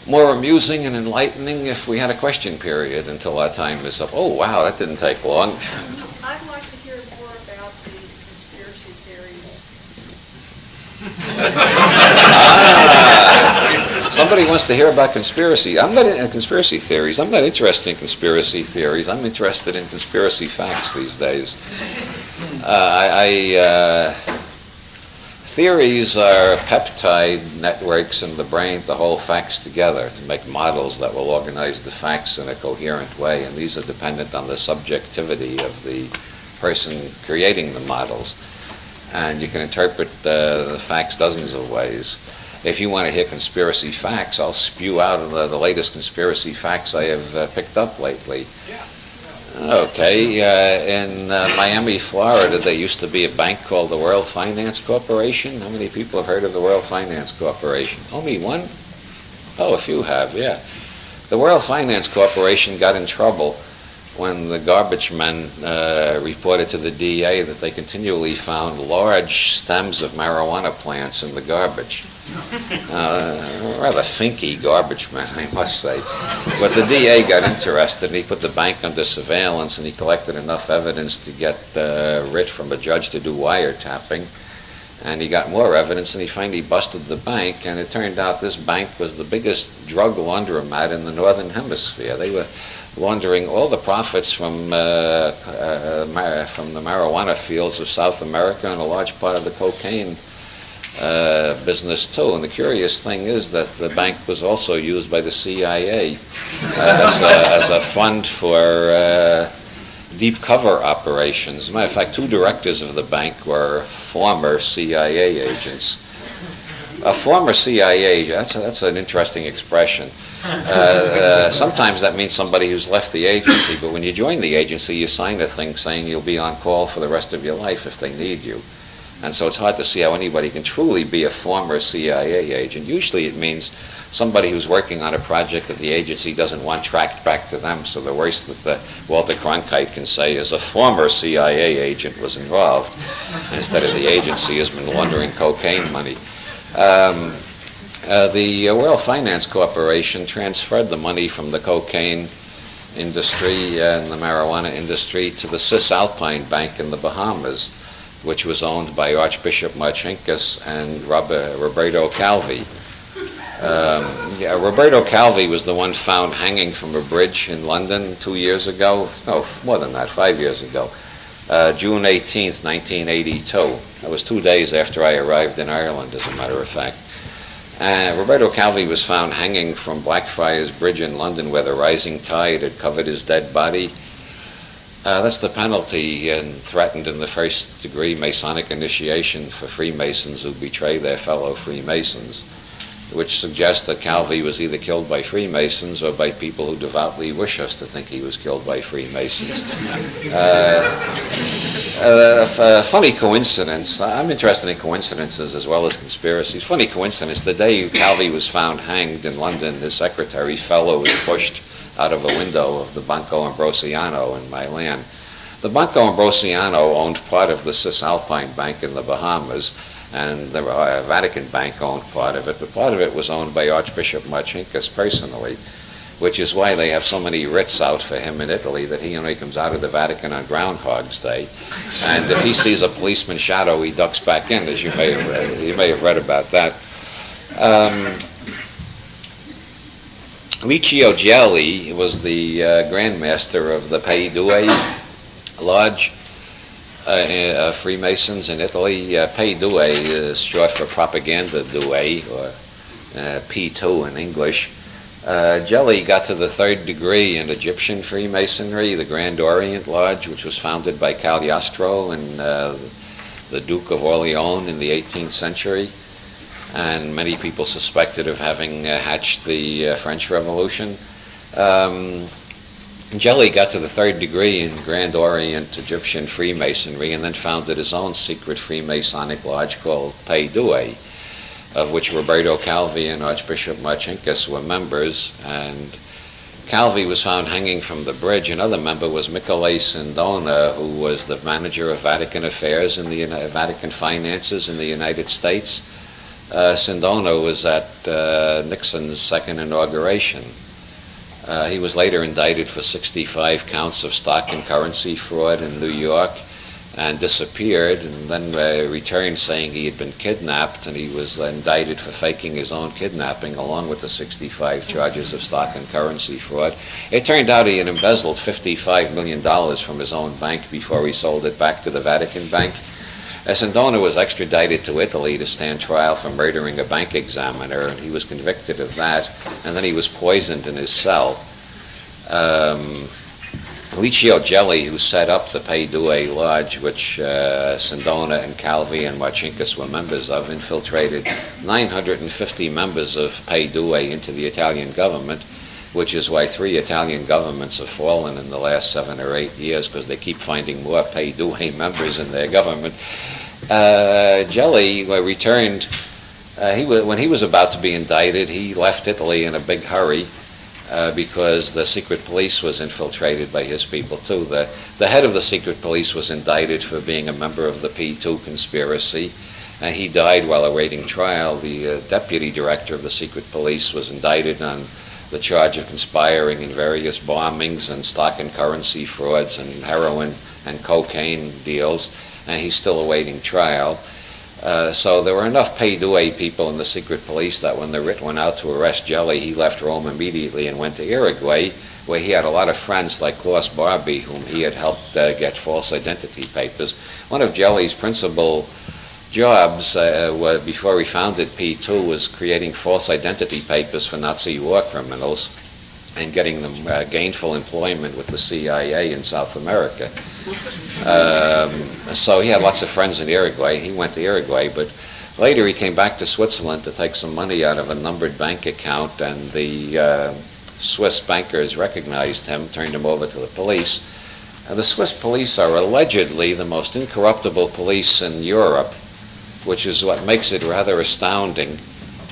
more amusing and enlightening if we had a question period until our time is up. Oh, wow, that didn't take long. I'd like to hear more about the conspiracy theories. Somebody wants to hear about conspiracy. I'm not in conspiracy theories. I'm not interested in conspiracy theories. I'm interested in conspiracy facts these days. Theories are peptide networks in the brain to hold facts together, to make models that will organize the facts in a coherent way, and these are dependent on the subjectivity of the person creating the models. And you can interpret the facts dozens of ways. If you want to hear conspiracy facts, I'll spew out the latest conspiracy facts I have picked up lately. Okay, in Miami, Florida, there used to be a bank called the World Finance Corporation. How many people have heard of the World Finance Corporation? Only one? Oh, a few have, yeah. The World Finance Corporation got in trouble when the garbage men reported to the DA that they continually found large stems of marijuana plants in the garbage. Rather finky garbage men, I must say. But the DA got interested, and he put the bank under surveillance, and he collected enough evidence to get writ from a judge to do wiretapping. And he got more evidence, and he finally busted the bank, and it turned out this bank was the biggest drug laundromat in the Northern Hemisphere. They were laundering all the profits from the marijuana fields of South America and a large part of the cocaine business too. And the curious thing is that the bank was also used by the CIA as a fund for deep cover operations. As a matter of fact, two directors of the bank were former CIA agents. A former CIA agent, that's an interesting expression. Sometimes that means somebody who's left the agency, but when you join the agency, you sign a thing saying you'll be on call for the rest of your life if they need you. And so it's hard to see how anybody can truly be a former CIA agent. Usually it means somebody who's working on a project that the agency doesn't want tracked back to them, so the worst that Walter Cronkite can say is a former CIA agent was involved, instead of the agency has been laundering cocaine money. The World Finance Corporation transferred the money from the cocaine industry and the marijuana industry to the Cisalpine Bank in the Bahamas, which was owned by Archbishop Marcinkus and Roberto Calvi. Roberto Calvi was the one found hanging from a bridge in London 2 years ago. No, more than that, 5 years ago. June 18th, 1982. That was 2 days after I arrived in Ireland, as a matter of fact. Roberto Calvi was found hanging from Blackfriars Bridge in London, where the rising tide had covered his dead body. That's the penalty threatened in the first-degree Masonic initiation for Freemasons who betray their fellow Freemasons, which suggests that Calvi was either killed by Freemasons or by people who devoutly wish us to think he was killed by Freemasons. A funny coincidence. I'm interested in coincidences as well as conspiracies. Funny coincidence. The day Calvi was found hanged in London, his secretary fellow was pushed out of a window of the Banco Ambrosiano in Milan. The Banco Ambrosiano owned part of the Cisalpine Bank in the Bahamas, and the Vatican Bank owned part of it, but part of it was owned by Archbishop Marcinkus personally, which is why they have so many writs out for him in Italy, that he only comes out of the Vatican on Groundhog's Day. And if he sees a policeman's shadow, he ducks back in, as you may have read about that. Licio Gelli was the Grand Master of the Pei Due Lodge, Freemasons in Italy. Pei Due is short for Propaganda Due, or P2 in English. Gelli got to the third degree in Egyptian Freemasonry, the Grand Orient Lodge, which was founded by Cagliostro and the Duke of Orleans in the 18th century. And many people suspected of having hatched the French Revolution. Jelly got to the 3rd degree in Grand Orient Egyptian Freemasonry and then founded his own secret Freemasonic lodge called Pei Due, of which Roberto Calvi and Archbishop Marcinkus were members, and Calvi was found hanging from the bridge. Another member was Michele Sindona, who was the manager of Vatican affairs in the Vatican finances in the United States. Sindona was at Nixon's 2nd inauguration. He was later indicted for 65 counts of stock and currency fraud in New York and disappeared, and then returned saying he had been kidnapped, and he was indicted for faking his own kidnapping along with the 65 charges of stock and currency fraud. It turned out he had embezzled $55 million from his own bank before he sold it back to the Vatican Bank. Sindona was extradited to Italy to stand trial for murdering a bank examiner, and he was convicted of that, and then he was poisoned in his cell. Licio Gelli, who set up the Pei Due Lodge, which Sindona and Calvi and Marcinkus were members of, infiltrated 950 members of Pei Due into the Italian government, which is why 3 Italian governments have fallen in the last 7 or 8 years, because they keep finding more Pei Due members in their government. Gelli returned, when he was about to be indicted, he left Italy in a big hurry, because the secret police was infiltrated by his people too. The head of the secret police was indicted for being a member of the P2 conspiracy. He died while awaiting trial. The deputy director of the secret police was indicted on the charge of conspiring in various bombings and stock and currency frauds and heroin and cocaine deals, and he's still awaiting trial. So there were enough Pei Due people in the secret police that when the writ went out to arrest Gelli, he left Rome immediately and went to Uruguay, where he had a lot of friends like Klaus Barbie, whom he had helped get false identity papers. One of Gelli's principal jobs before he founded P2 was creating false identity papers for Nazi war criminals and getting them gainful employment with the CIA in South America. So he had lots of friends in Uruguay. He went to Uruguay, but later he came back to Switzerland to take some money out of a numbered bank account, and the Swiss bankers recognized him, turned him over to the police. The Swiss police are allegedly the most incorruptible police in Europe, which is what makes it rather astounding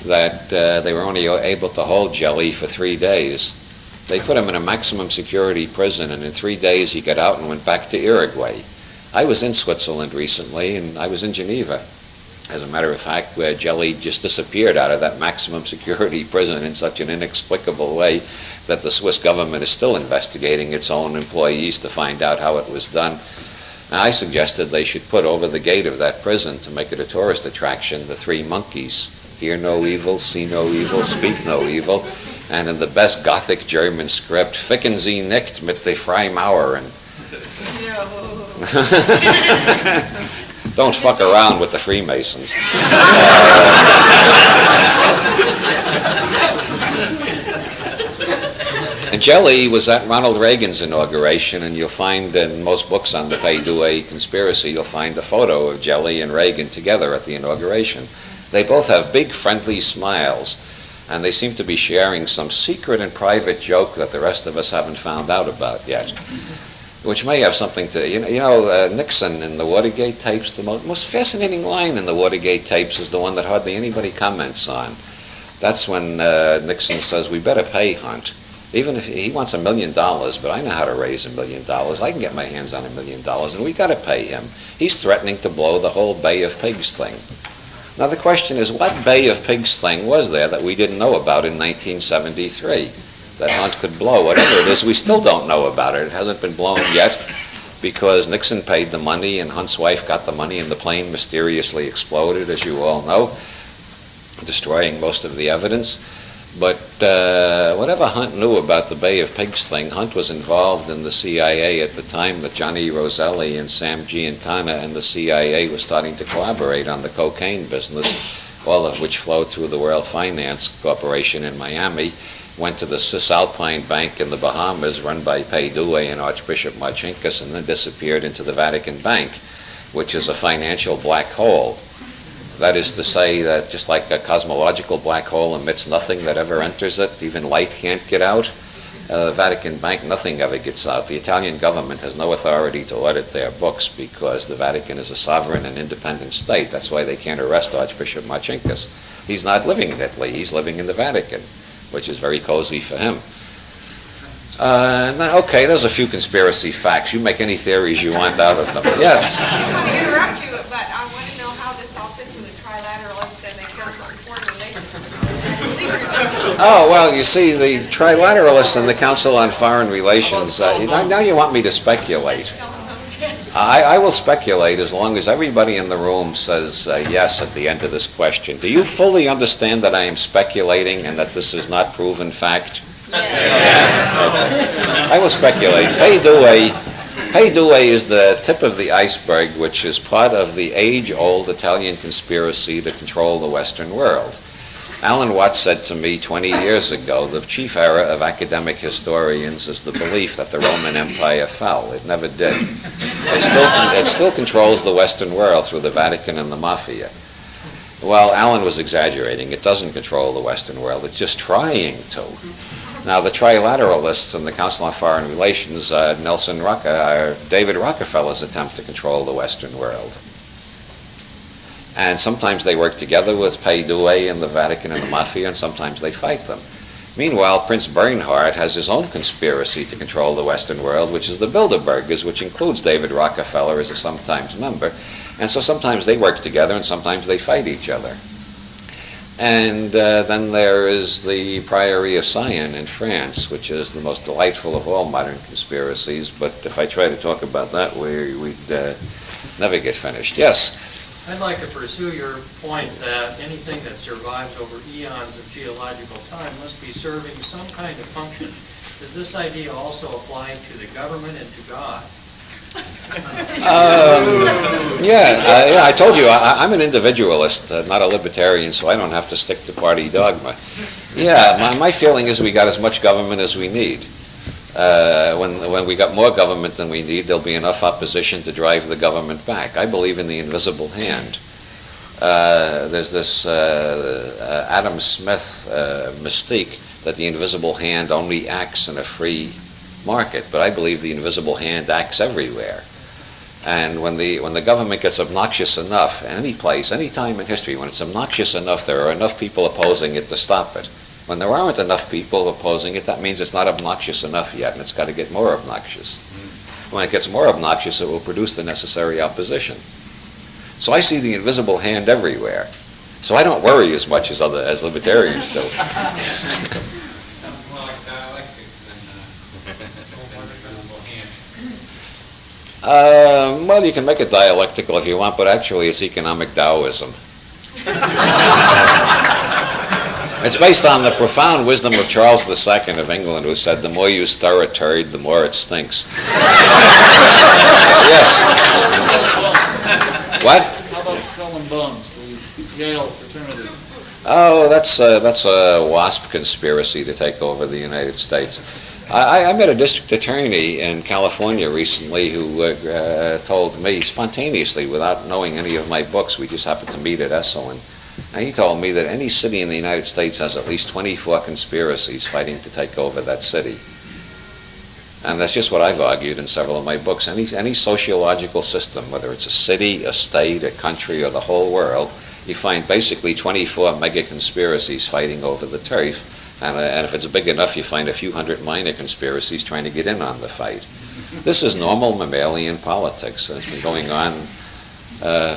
that they were only able to hold Gelli for 3 days. They put him in a maximum security prison, and in 3 days he got out and went back to Uruguay. I was in Switzerland recently, and I was in Geneva. As a matter of fact, where Gelli just disappeared out of that maximum security prison in such an inexplicable way that the Swiss government is still investigating its own employees to find out how it was done. Now, I suggested they should put over the gate of that prison, to make it a tourist attraction, the 3 monkeys. Hear no evil, see no evil, speak no evil. And in the best Gothic German script, ficken Sie nicht mit der Freimauren. Don't fuck around with the Freemasons. And Gelli was at Ronald Reagan's inauguration, and you'll find in most books on the Pei Due conspiracy, you'll find a photo of Gelli and Reagan together at the inauguration. They both have big, friendly smiles, and they seem to be sharing some secret and private joke that the rest of us haven't found out about yet, which may have something to, Nixon in the Watergate tapes, the most fascinating line in the Watergate tapes is the one that hardly anybody comments on. That's when Nixon says, we better pay Hunt. Even if he wants $1 million, but I know how to raise $1 million. I can get my hands on $1 million, and we got to pay him. He's threatening to blow the whole Bay of Pigs thing. Now the question is, what Bay of Pigs thing was there that we didn't know about in 1973? That Hunt could blow. Whatever it is, we still don't know about it. It hasn't been blown yet because Nixon paid the money and Hunt's wife got the money and the plane mysteriously exploded, as you all know, destroying most of the evidence. But whatever Hunt knew about the Bay of Pigs thing, Hunt was involved in the CIA at the time that Johnny Roselli and Sam Giancana and the CIA were starting to collaborate on the cocaine business, all of which flowed through the World Finance Corporation in Miami, went to the Cisalpine Bank in the Bahamas run by Pei Due and Archbishop Marcinkus, and then disappeared into the Vatican Bank, which is a financial black hole. That is to say that just like a cosmological black hole emits nothing that ever enters it, even light can't get out, The Vatican Bank, nothing ever gets out. The Italian government has no authority to audit their books because the Vatican is a sovereign and independent state. That's why they can't arrest Archbishop Marcinkus. He's not living in Italy. He's living in the Vatican, which is very cozy for him. Okay, there's a few conspiracy facts. You make any theories you want out of them. Yes? I don't want to interrupt you, but I want to know how this all fits with the trilateralists and the Council on Foreign Relations. Oh, well, you see, the trilateralists and the Council on Foreign Relations, now you want me to speculate. I will speculate as long as everybody in the room says yes at the end of this question. Do you fully understand that I am speculating and that this is not proven fact? Yes. Okay. I will speculate. Pay Due is the tip of the iceberg, which is part of the age-old Italian conspiracy to control the Western world. Alan Watts said to me 20 years ago, the chief error of academic historians is the belief that the Roman Empire fell. It never did. It still controls the Western world through the Vatican and the Mafia. Well, Alan was exaggerating. It doesn't control the Western world. It's just trying to. Now, the trilateralists and the Council on Foreign Relations, David Rockefeller's attempt to control the Western world. And sometimes they work together with Pay Due and the Vatican and the Mafia, and sometimes they fight them. Meanwhile, Prince Bernhard has his own conspiracy to control the Western world, which is the Bilderbergers, which includes David Rockefeller as a sometimes member. And so sometimes they work together and sometimes they fight each other. And then there is the Priory of Sion in France, which is the most delightful of all modern conspiracies. But if I try to talk about that, we'd never get finished. Yes? I'd like to pursue your point that anything that survives over eons of geological time must be serving some kind of function. Does this idea also apply to the government and to God? I told you, I'm an individualist, not a libertarian, so I don't have to stick to party dogma. Yeah, my feeling is we got as much government as we need. When we got more government than we need, there'll be enough opposition to drive the government back. I believe in the invisible hand. There's this Adam Smith mystique that the invisible hand only acts in a free market, but I believe the invisible hand acts everywhere. And when the government gets obnoxious enough, in any place, any time in history, when it's obnoxious enough, there are enough people opposing it to stop it. When there aren't enough people opposing it, that means it's not obnoxious enough yet, and it's got to get more obnoxious. When it gets more obnoxious, it will produce the necessary opposition. So I see the invisible hand everywhere. So I don't worry as much as libertarians do. Sounds more like dialectics than invisible hand. Well, you can make it dialectical if you want, but actually it's economic Taoism. It's based on the profound wisdom of Charles II of England, who said, the more you stir a turd, the more it stinks. Yes. What? How about Skull and Bones, the Yale fraternity? Oh, that's a WASP conspiracy to take over the United States. I met a district attorney in California recently who told me spontaneously, without knowing any of my books, we just happened to meet at Esalen, and he told me that any city in the United States has at least 24 conspiracies fighting to take over that city. And that's just what I've argued in several of my books. Any sociological system, whether it's a city, a state, a country, or the whole world, you find basically 24 mega conspiracies fighting over the turf. And if it's big enough, you find a few hundred minor conspiracies trying to get in on the fight. This is normal mammalian politics. It's been going on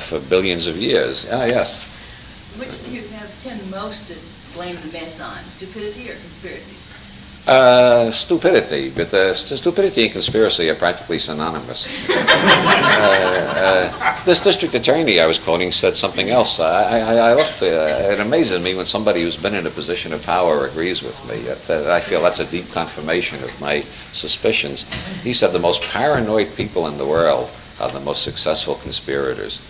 for billions of years. Yes? Which do you tend most to blame the mess on, stupidity or conspiracies? Stupidity, but stupidity and conspiracy are practically synonymous. This district attorney I was quoting said something else. It amazes me when somebody who's been in a position of power agrees with me. I feel that's a deep confirmation of my suspicions. He said the most paranoid people in the world are the most successful conspirators,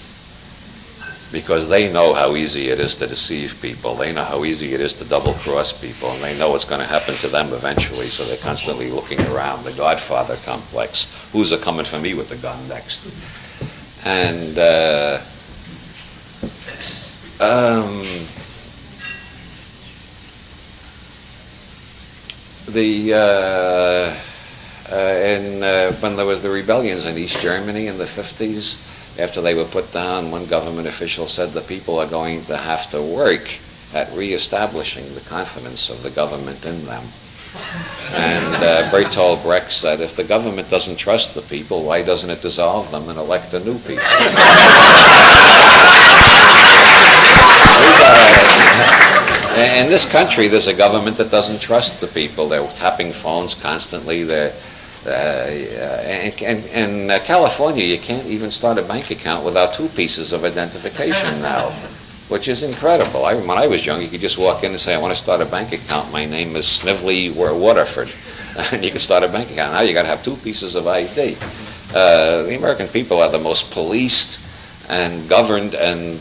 because they know how easy it is to deceive people. They know how easy it is to double-cross people, and they know what's going to happen to them eventually, so they're constantly looking around. The Godfather complex. Who's a coming for me with the gun next? And when there was the rebellions in East Germany in the 50s, after they were put down, one government official said the people are going to have to work at reestablishing the confidence of the government in them. And Bertolt Brecht said, if the government doesn't trust the people, why doesn't it dissolve them and elect a new people? In this country, there's a government that doesn't trust the people. They're tapping phones constantly. In California, you can't even start a bank account without 2 pieces of identification now, which is incredible. When I was young, you could just walk in and say, I want to start a bank account. My name is Snively Waterford. And you could start a bank account. Now you got to have 2 pieces of ID. The American people are the most policed and governed and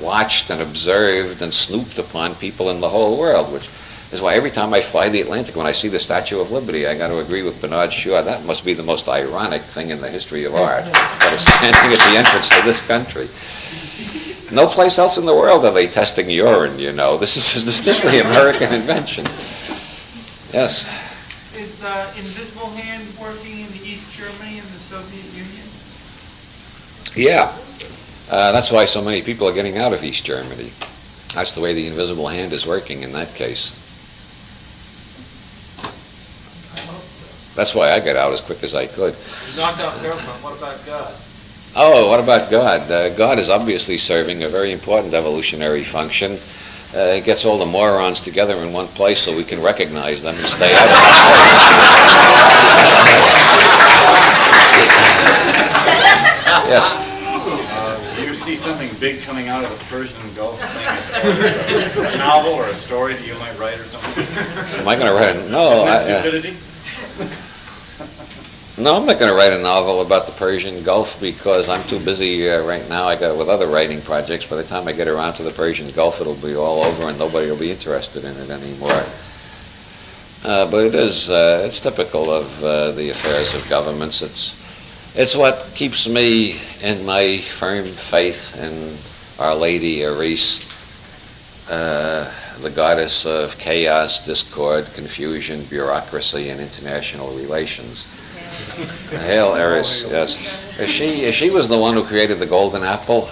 watched and observed and snooped upon people in the whole world, which is why every time I fly the Atlantic, when I see the Statue of Liberty, I got to agree with Bernard Shaw, that must be the most ironic thing in the history of art, that is standing at the entrance to this country. No place else in the world are they testing urine, you know. This is a distinctly American invention. Yes? Is the invisible hand working in the East Germany and the Soviet Union? Yeah. That's why so many people are getting out of East Germany. That's the way the invisible hand is working in that case. I hope so. That's why I got out as quick as I could. You knocked out government, what about God? Oh, what about God? God is obviously serving a very important evolutionary function. It gets all the morons together in one place so we can recognize them and stay out of it. Yes? Do you see something big coming out of the Persian Gulf thing? A novel or a story that you might write or something? Am I going to write a... No. Stupidity? No, I'm not going to write a novel about the Persian Gulf because I'm too busy right now. I got with other writing projects. By the time I get around to the Persian Gulf, it'll be all over and nobody will be interested in it anymore. But it is, it's typical of the affairs of governments. It's what keeps me in my firm faith in Our Lady Eris, the goddess of chaos, discord, confusion, bureaucracy, and international relations. Hail Eris, yes. She was the one who created the golden apple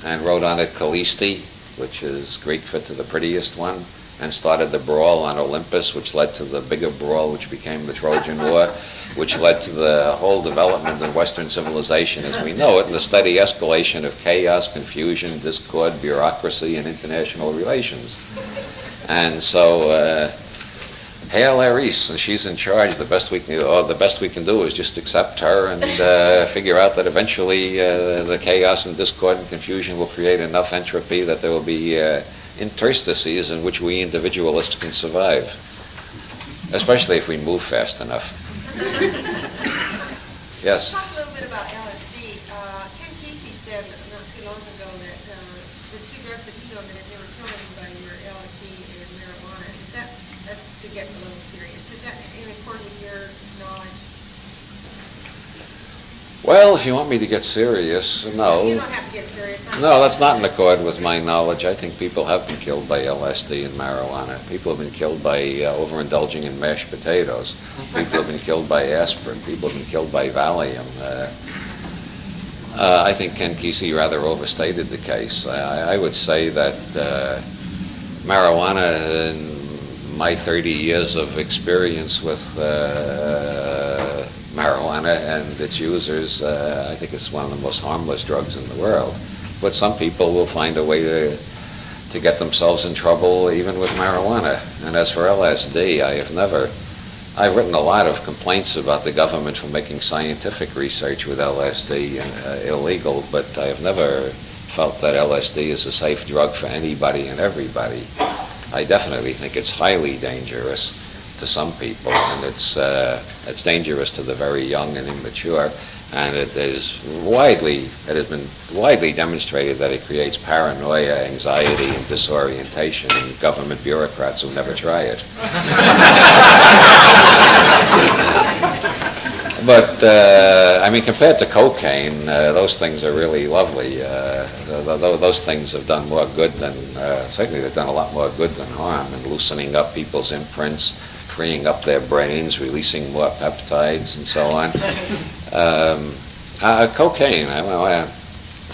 and wrote on it Callisti, which is Greek for to the prettiest one, and started the brawl on Olympus, which led to the bigger brawl, which became the Trojan War, which led to the whole development of Western civilization as we know it, and the steady escalation of chaos, confusion, discord, bureaucracy, and international relations. And so, hail Eris, and she's in charge. The best we can do is just accept her and figure out that eventually the chaos and discord and confusion will create enough entropy that there will be interstices in which we individualists can survive, especially if we move fast enough. Yes? Talk a little bit about LSD. Ken Kesey said not too long ago that the 2 drugs that he know that have never killed anybody were LSD and marijuana. That's to get a little serious. Is that in accord with your knowledge? Well, if you want me to get serious, no. You don't have to get serious. No, that's not in accord with my knowledge. I think people have been killed by LSD and marijuana. People have been killed by overindulging in mashed potatoes. People have been killed by aspirin. People have been killed by Valium. I think Ken Kesey rather overstated the case. I would say that marijuana, in my 30 years of experience with marijuana and its users, I think it's one of the most harmless drugs in the world. But some people will find a way to get themselves in trouble even with marijuana. And as for LSD, I've written a lot of complaints about the government for making scientific research with LSD illegal, but I have never felt that LSD is a safe drug for anybody and everybody. I definitely think it's highly dangerous to some people, and it's dangerous to the very young and immature, and it has been widely demonstrated that it creates paranoia, anxiety, and disorientation in government bureaucrats who never try it. But I mean, compared to cocaine, those things are really lovely. Those things have done more good than certainly they've done a lot more good than harm in loosening up people's imprints, freeing up their brains, releasing more peptides, and so on. Cocaine.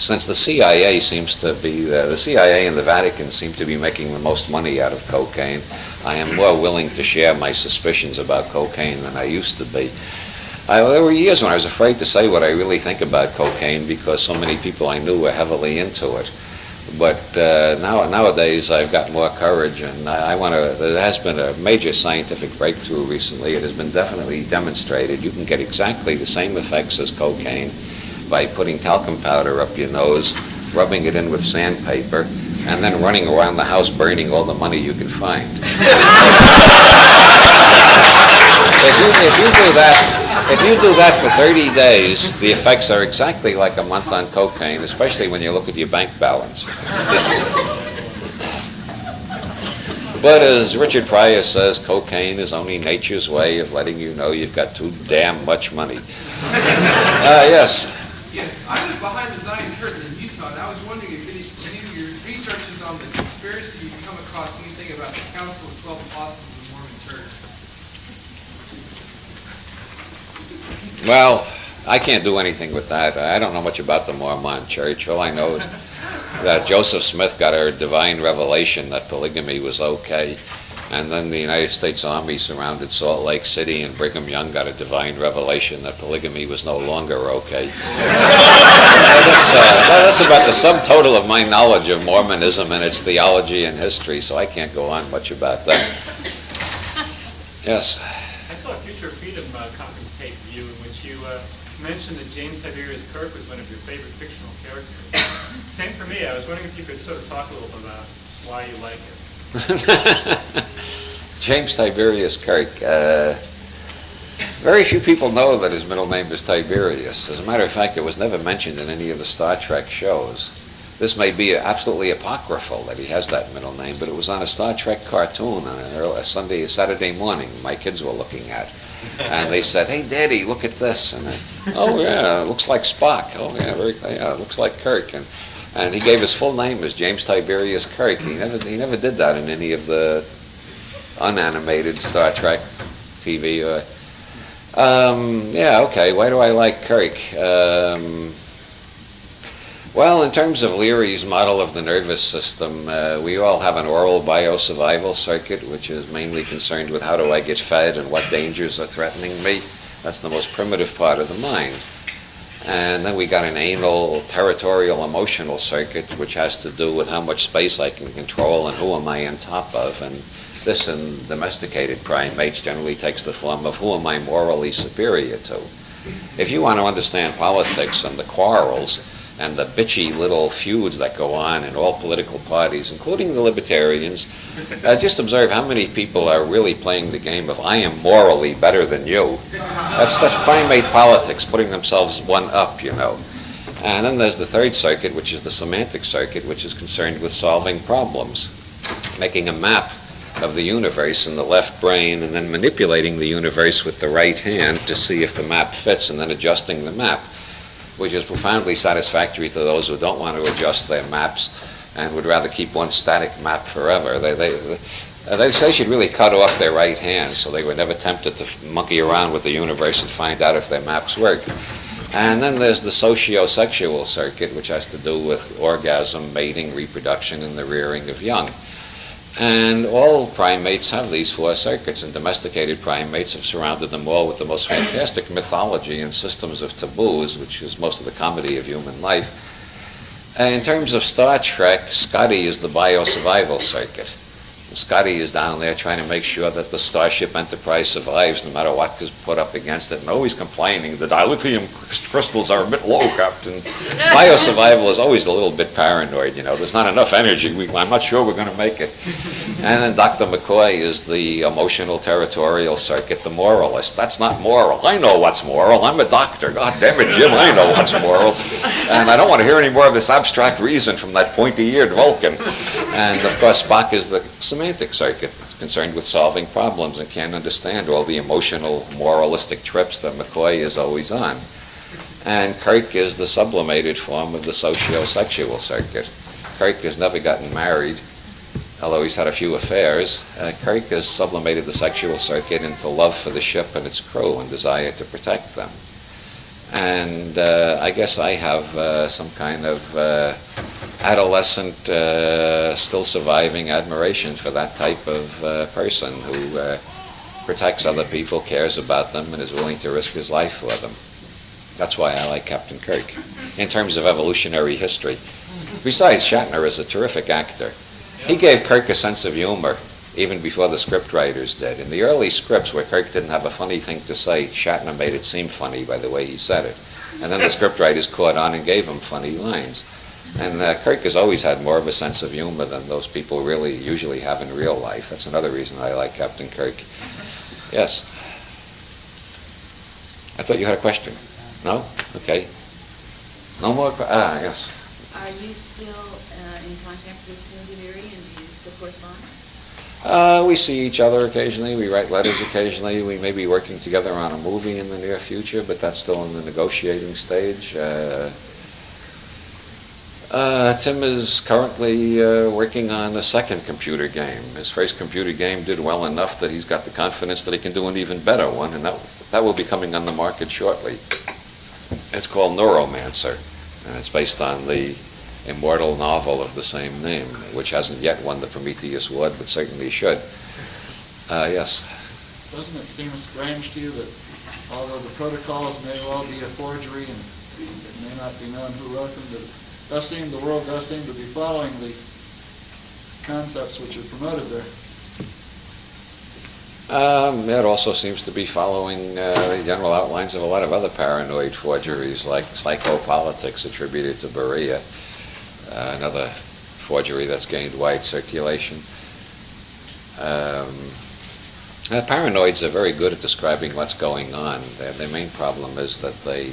Since the CIA seems to be, the CIA and the Vatican seem to be making the most money out of cocaine, I am more willing to share my suspicions about cocaine than I used to be. There were years when I was afraid to say what I really think about cocaine because so many people I knew were heavily into it. But nowadays I've got more courage, and there has been a major scientific breakthrough recently. It has been definitely demonstrated you can get exactly the same effects as cocaine by putting talcum powder up your nose, rubbing it in with sandpaper, and then running around the house burning all the money you can find. If you do that for 30 days, the effects are exactly like a month on cocaine, especially when you look at your bank balance. But as Richard Pryor says, cocaine is only nature's way of letting you know you've got too damn much money. Yes? Yes, I live behind the Zion Curtain in Utah, and I was wondering if any of your researches on the conspiracy you've come across anything about the Council of 12 Apostles of the Mormon Church. Well, I can't do anything with that. I don't know much about the Mormon Church. All I know is that Joseph Smith got a divine revelation that polygamy was okay. And then the United States Army surrounded Salt Lake City, and Brigham Young got a divine revelation that polygamy was no longer okay. That's about the sum total of my knowledge of Mormonism and its theology and history, so I can't go on much about that. Yes? I saw a Future Freedom conference tape of you in which you mentioned that James Tiberius Kirk was one of your favorite fictional characters. Same for me. I was wondering if you could sort of talk a little bit about why you like it. James Tiberius Kirk. Very few people know that his middle name is Tiberius. As a matter of fact, it was never mentioned in any of the Star Trek shows. This may be absolutely apocryphal that he has that middle name, but it was on a Star Trek cartoon on a Saturday morning my kids were looking at. And they said, "Hey, Daddy, look at this." And oh, yeah, it looks like Spock. Oh, yeah, it looks like Kirk. And he gave his full name as James Tiberius Kirk. He never did that in any of the unanimated Star Trek TV. Yeah, okay, why do I like Kirk? Well, in terms of Leary's model of the nervous system, we all have an oral biosurvival circuit, which is mainly concerned with how do I get fed and what dangers are threatening me. That's the most primitive part of the mind. And then we got an anal territorial emotional circuit, which has to do with how much space I can control and who am I on top of. And this in domesticated primates generally takes the form of who am I morally superior to. If you want to understand politics and the quarrels and the bitchy little feuds that go on in all political parties, including the Libertarians, just observe how many people are really playing the game of I am morally better than you. That's primate politics, putting themselves one up, you know. And then there's the third circuit, which is the semantic circuit, which is concerned with solving problems, making a map of the universe in the left brain and then manipulating the universe with the right hand to see if the map fits and then adjusting the map, which is profoundly satisfactory to those who don't want to adjust their maps and would rather keep one static map forever. They should really cut off their right hand so they were never tempted to monkey around with the universe and find out if their maps work. And then there's the socio-sexual circuit, which has to do with orgasm, mating, reproduction, and the rearing of young. And all primates have these four circuits, and domesticated primates have surrounded them all with the most fantastic mythology and systems of taboos, which is most of the comedy of human life. In terms of Star Trek, Scotty is the biosurvival circuit. And Scotty is down there trying to make sure that the Starship Enterprise survives no matter what is put up against it, and always complaining the dilithium crystals are a bit low, Captain. Biosurvival is always a little bit paranoid, you know. There's not enough energy. I'm not sure we're going to make it. And then Dr. McCoy is the emotional territorial circuit, the moralist. That's not moral. I know what's moral. I'm a doctor. God damn it, Jim, I know what's moral. And I don't want to hear any more of this abstract reason from that pointy-eared Vulcan. And, of course, Spock is the semantic circuit. It's concerned with solving problems and can't understand all the emotional, moralistic trips that McCoy is always on. And Kirk is the sublimated form of the socio-sexual circuit. Kirk has never gotten married. although he's had a few affairs. Kirk has sublimated the sexual circuit into love for the ship and its crew and desire to protect them. And I guess I have some kind of adolescent, still surviving admiration for that type of person who protects other people, cares about them, and is willing to risk his life for them. That's why I like Captain Kirk, in terms of evolutionary history. Besides, Shatner is a terrific actor. He gave Kirk a sense of humor, even before the script writers did. In the early scripts where Kirk didn't have a funny thing to say, Shatner made it seem funny by the way he said it. And then the script writers caught on and gave him funny lines. And Kirk has always had more of a sense of humor than those people really usually have in real life. That's another reason I like Captain Kirk. Yes? I thought you had a question. No? Okay. No more? Yes. Are you still in contact with Timothy Leary, and do you still correspond? We see each other occasionally. We write letters occasionally. We may be working together on a movie in the near future, but that's still in the negotiating stage. Tim is currently working on a second computer game. His first computer game did well enough that he's got the confidence that he can do an even better one, and that will be coming on the market shortly. It's called Neuromancer, and it's based on the immortal novel of the same name, which hasn't yet won the Prometheus Award, but certainly should. Yes? Doesn't it seem strange to you that although the protocols may well be a forgery and it may not be known who wrote them, that the world does seem to be following the concepts which are promoted there? It also seems to be following the general outlines of a lot of other paranoid forgeries, like psychopolitics attributed to Berea, another forgery that's gained wide circulation. Paranoids are very good at describing what's going on. Their main problem is that they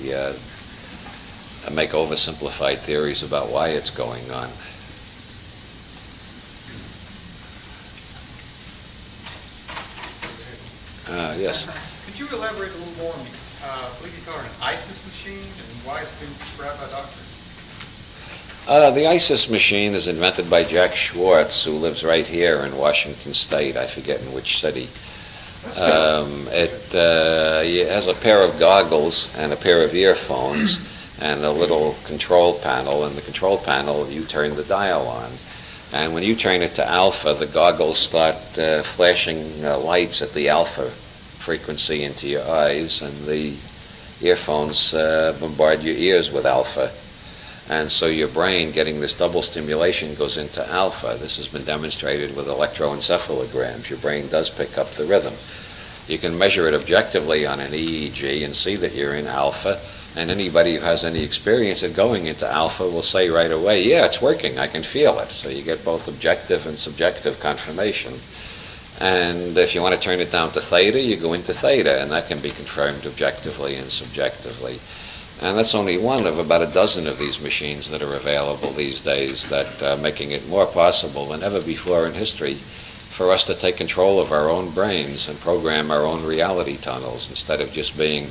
make oversimplified theories about why it's going on. Yes? Could you elaborate a little more on I believe you call it an ISIS machine, and why it's been prescribed by doctors? The ISIS machine is invented by Jack Schwartz, who lives right here in Washington State. I forget in which city. It has a pair of goggles and a pair of earphones and a little control panel. And the control panel, you turn the dial on. And when you turn it to alpha, the goggles start flashing lights at the alpha frequency into your eyes, and the earphones bombard your ears with alpha. And so your brain, getting this double stimulation, goes into alpha. This has been demonstrated with electroencephalograms. Your brain does pick up the rhythm. You can measure it objectively on an EEG and see that you're in alpha, and anybody who has any experience at going into alpha will say right away, yeah, it's working, I can feel it. So you get both objective and subjective confirmation. And if you want to turn it down to theta, you go into theta, and that can be confirmed objectively and subjectively. And that's only one of about a dozen of these machines that are available these days, that are making it more possible than ever before in history for us to take control of our own brains and program our own reality tunnels, instead of just being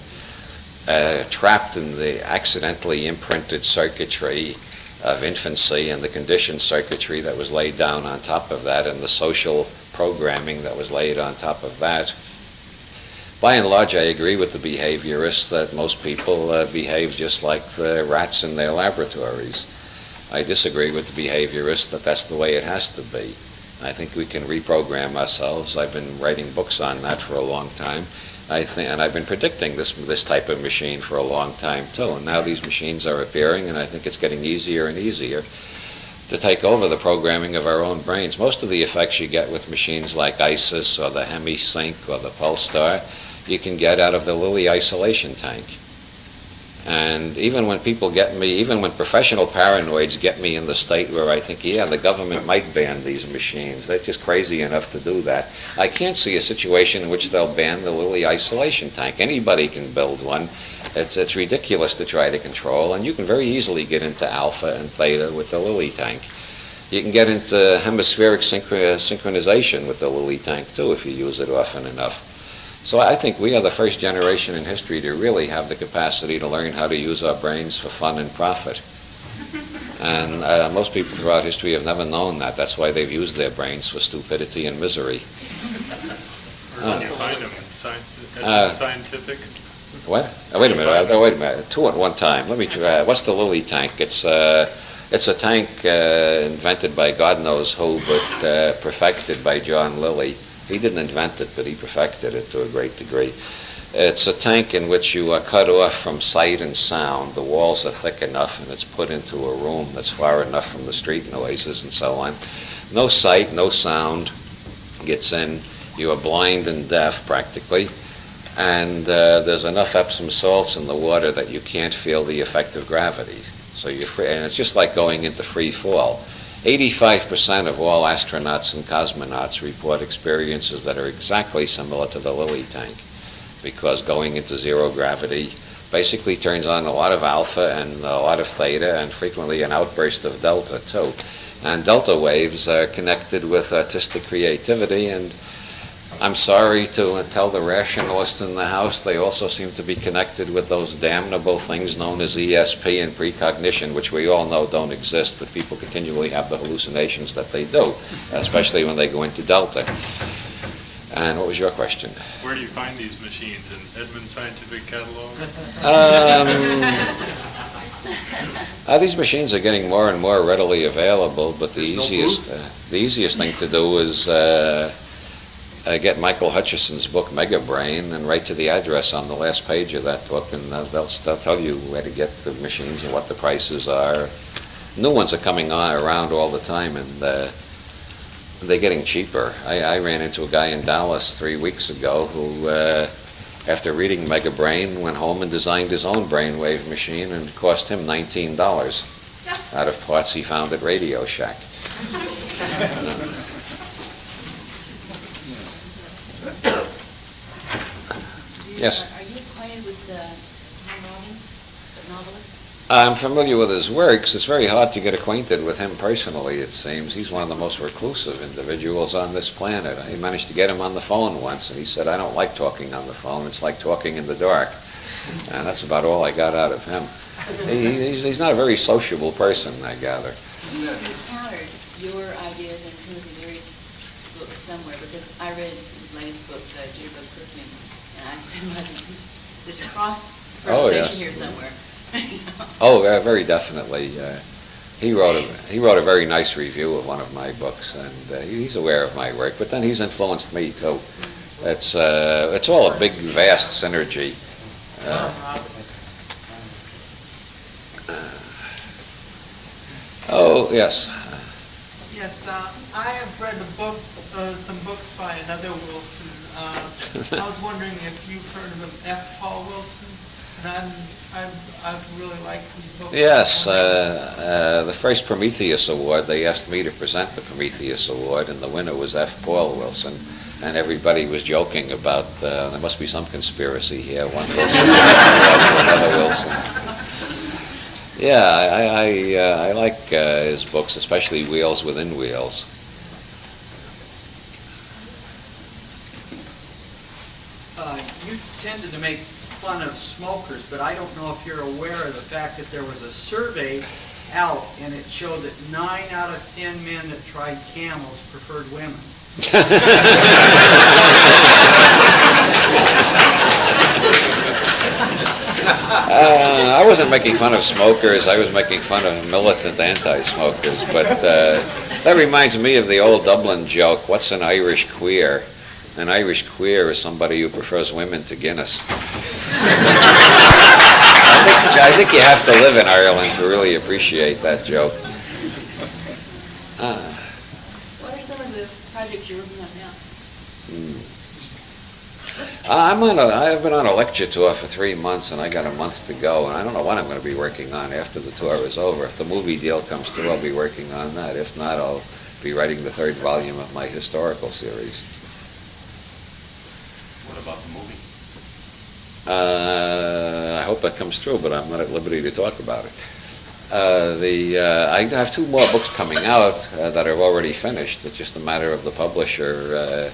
trapped in the accidentally imprinted circuitry of infancy and the conditioned circuitry that was laid down on top of that, and the social programming that was laid on top of that. By and large, I agree with the behaviorists that most people behave just like the rats in their laboratories. I disagree with the behaviorists that that's the way it has to be. I think we can reprogram ourselves. I've been writing books on that for a long time. And I've been predicting this type of machine for a long time too. And now these machines are appearing, and I think it's getting easier and easier to take over the programming of our own brains. Most of the effects you get with machines like ISIS or the HemiSync or the Pulsar, you can get out of the Lilly isolation tank. And even when people get me, even when professional paranoids get me in the state where I think, yeah, the government might ban these machines, they're just crazy enough to do that. I can't see a situation in which they'll ban the Lilly isolation tank. Anybody can build one. It's ridiculous to try to control, and you can very easily get into alpha and theta with the Lilly tank. You can get into hemispheric synchronization with the Lilly tank too if you use it often enough. So I think we are the first generation in history to really have the capacity to learn how to use our brains for fun and profit. And most people throughout history have never known that. That's why they've used their brains for stupidity and misery. Where do you find them? Scientific? What? Wait a minute. Two at one time. Let me try. What's the lily tank? It's a tank invented by God knows who, but perfected by John Lilly. He didn't invent it, but he perfected it to a great degree. It's a tank in which you are cut off from sight and sound. The walls are thick enough, and it's put into a room that's far enough from the street noises and so on. No sight, no sound gets in. You are blind and deaf, practically. And there's enough Epsom salts in the water that you can't feel the effect of gravity. So you're free, and it's just like going into free fall. 85% of all astronauts and cosmonauts report experiences that are exactly similar to the Lilly tank, because going into zero gravity basically turns on a lot of alpha and a lot of theta, and frequently an outburst of delta too. And delta waves are connected with artistic creativity, and I'm sorry to tell the rationalists in the House, they also seem to be connected with those damnable things known as ESP and precognition, which we all know don't exist, but people continually have the hallucinations that they do, especially when they go into delta. And what was your question? Where do you find these machines? In Edmund's scientific catalog? These machines are getting more and more readily available, but the easiest thing to do is get Michael Hutchison's book Mega Brain and write to the address on the last page of that book, and they'll tell you where to get the machines and what the prices are. New ones are coming around all the time, and they're getting cheaper. I ran into a guy in Dallas 3 weeks ago who, after reading Mega Brain, went home and designed his own brainwave machine, and it cost him $19 out of parts he found at Radio Shack. Yes? Are you acquainted with Anton Wilson, the novelist? I'm familiar with his works. It's very hard to get acquainted with him personally, it seems. He's one of the most reclusive individuals on this planet. I managed to get him on the phone once, and he said, I don't like talking on the phone. It's like talking in the dark. And that's about all I got out of him. He's not a very sociable person, I gather. He's encountered your ideas in Timothy Leary's books somewhere, because I read his latest book, Jitterbug Perfume, and I said, well, there's a cross-fertilization here somewhere. Oh, very definitely. He wrote a very nice review of one of my books, and he's aware of my work. But then he's influenced me too. It's all a big, vast synergy. Oh yes. Yes, I have read some books by another Wilson. I was wondering if you've heard of him, F. Paul Wilson. And I've really liked his book. Yes, the first Prometheus Award, they asked me to present the Prometheus Award, and the winner was F. Paul Wilson. And everybody was joking about there must be some conspiracy here. One Wilson, another Wilson. Yeah, I like his books, especially Wheels Within Wheels. You tended to make fun of smokers, but I don't know if you're aware of the fact that there was a survey out, and it showed that 9 out of 10 men that tried Camels preferred women. I wasn't making fun of smokers. I was making fun of militant anti-smokers. But that reminds me of the old Dublin joke, what's an Irish queer? An Irish queer is somebody who prefers women to Guinness. I think you have to live in Ireland to really appreciate that joke. What are some of the projects you're working on now? I've been on a lecture tour for 3 months, and I got a month to go, and I don't know what I'm going to be working on after the tour is over. If the movie deal comes through, I'll be working on that. If not, I'll be writing the 3rd volume of my historical series. What about the movie? I hope that comes through, but I'm not at liberty to talk about it. I have 2 more books coming out that are already finished. It's just a matter of the publisher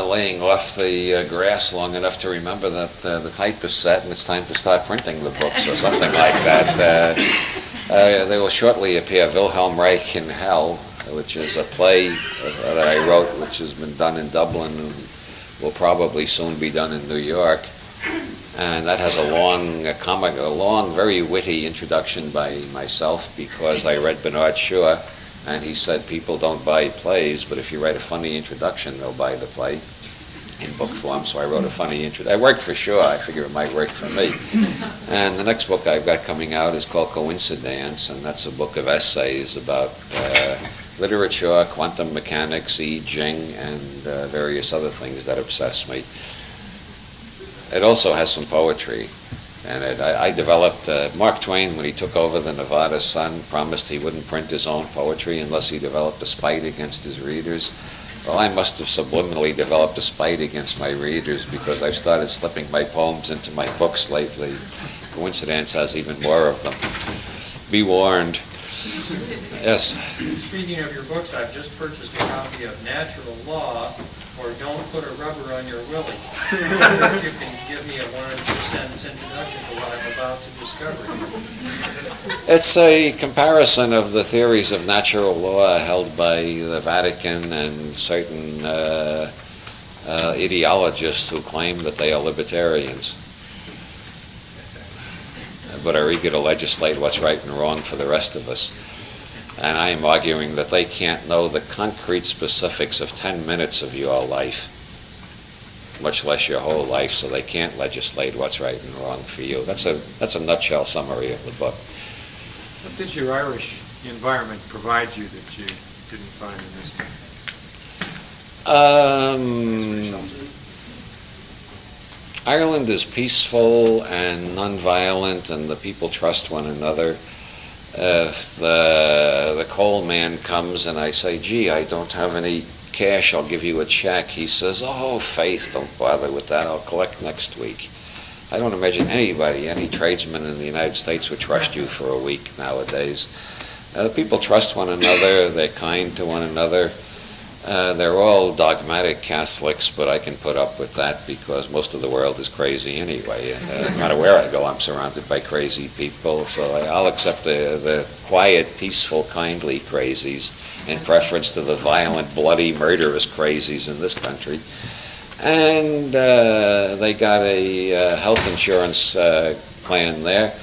laying off the grass long enough to remember that the type is set and it's time to start printing the books or something like that. There will shortly appear Wilhelm Reich in Hell, which is a play that I wrote, which has been done in Dublin and will probably soon be done in New York. And that has a long, very witty introduction by myself, because I read Bernard Shaw, and he said people don't buy plays, but if you write a funny introduction, they'll buy the play in book form. So I wrote a funny introduction. I worked for Shaw. I figure it might work for me. And the next book I've got coming out is called Coincidence, and that's a book of essays about literature, quantum mechanics, I Ching, and various other things that obsess me. It also has some poetry. And I developed, Mark Twain, when he took over the Nevada Sun, promised he wouldn't print his own poetry unless he developed a spite against his readers. Well, I must have subliminally developed a spite against my readers, because I've started slipping my poems into my books lately. Coincidence has even more of them. Be warned. Yes? Speaking of your books, I've just purchased a copy of Natural Law, or Don't Put a Rubber on Your Willy. If you can give me a 1 or 2 sentence introduction to what I'm about to discover. It's a comparison of the theories of natural law held by the Vatican and certain ideologists who claim that they are libertarians, but are eager to legislate what's right and wrong for the rest of us. And I am arguing that they can't know the concrete specifics of 10 minutes of your life, much less your whole life, so they can't legislate what's right and wrong for you. That's a nutshell summary of the book. What does your Irish environment provide you that you didn't find in this one? Ireland is peaceful and nonviolent, and the people trust one another. If the coal man comes and I say, gee, I don't have any cash, I'll give you a check, he says, oh, Faith, don't bother with that, I'll collect next week. I don't imagine anybody, any tradesman in the United States would trust you for a week nowadays. People trust one another, they're kind to one another. They're all dogmatic Catholics, but I can put up with that because most of the world is crazy anyway. No matter where I go, I'm surrounded by crazy people, so I'll accept the quiet, peaceful, kindly crazies in preference to the violent, bloody, murderous crazies in this country. And they got a health insurance plan there,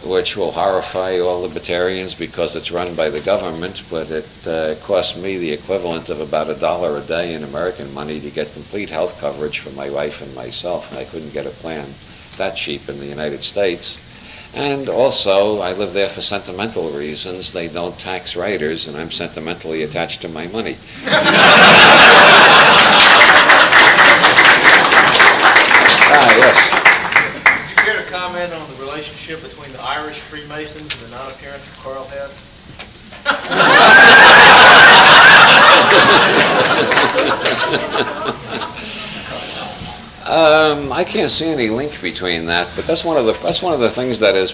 which will horrify all libertarians because it's run by the government, but it cost me the equivalent of about $1 a day in American money to get complete health coverage for my wife and myself, and I couldn't get a plan that cheap in the United States. And also, I live there for sentimental reasons. They don't tax writers, and I'm sentimentally attached to my money. Yes. Comment on the relationship between the Irish Freemasons and the non-appearance of Carl Hess? I can't see any link between that, but that's one of the things that has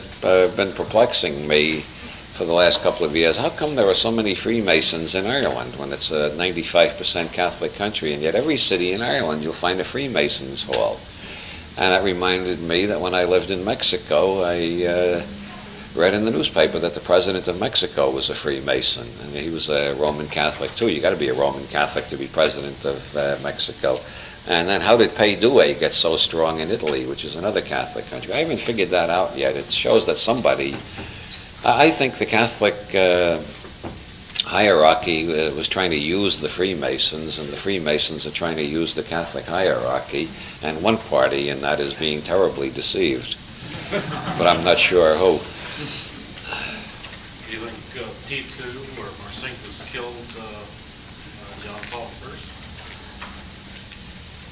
been perplexing me for the last couple of years. How come there are so many Freemasons in Ireland when it's a 95% Catholic country, and yet every city in Ireland you'll find a Freemasons hall? And that reminded me that when I lived in Mexico, I read in the newspaper that the president of Mexico was a Freemason, and he was a Roman Catholic too. You got to be a Roman Catholic to be president of Mexico. And then how did Pay Due get so strong in Italy, which is another Catholic country? I haven't figured that out yet. It shows that somebody, I think the Catholic hierarchy was trying to use the Freemasons, and the Freemasons are trying to use the Catholic hierarchy, and one party in that is being terribly deceived. But I'm not sure who. You think P2 or Marcinkus killed John Paul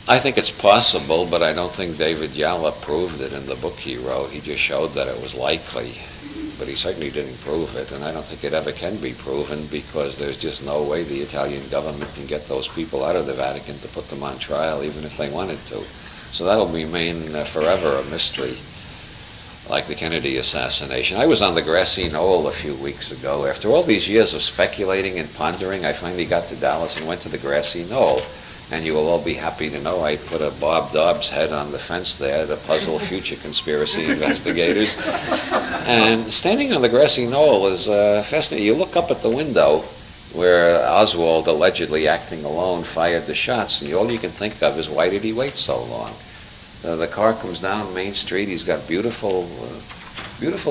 I? I think it's possible, but I don't think David Yalla proved it in the book he wrote. He just showed that it was likely. But he certainly didn't prove it, and I don't think it ever can be proven because there's just no way the Italian government can get those people out of the Vatican to put them on trial, even if they wanted to. So that'll remain forever a mystery, like the Kennedy assassination. I was on the grassy knoll a few weeks ago. After all these years of speculating and pondering, I finally got to Dallas and went to the grassy knoll. And you will all be happy to know I put a Bob Dobbs head on the fence there to puzzle future conspiracy investigators. And standing on the grassy knoll is fascinating. You look up at the window where Oswald, allegedly acting alone, fired the shots, and all you can think of is, why did he wait so long? The car comes down Main Street. He's got beautiful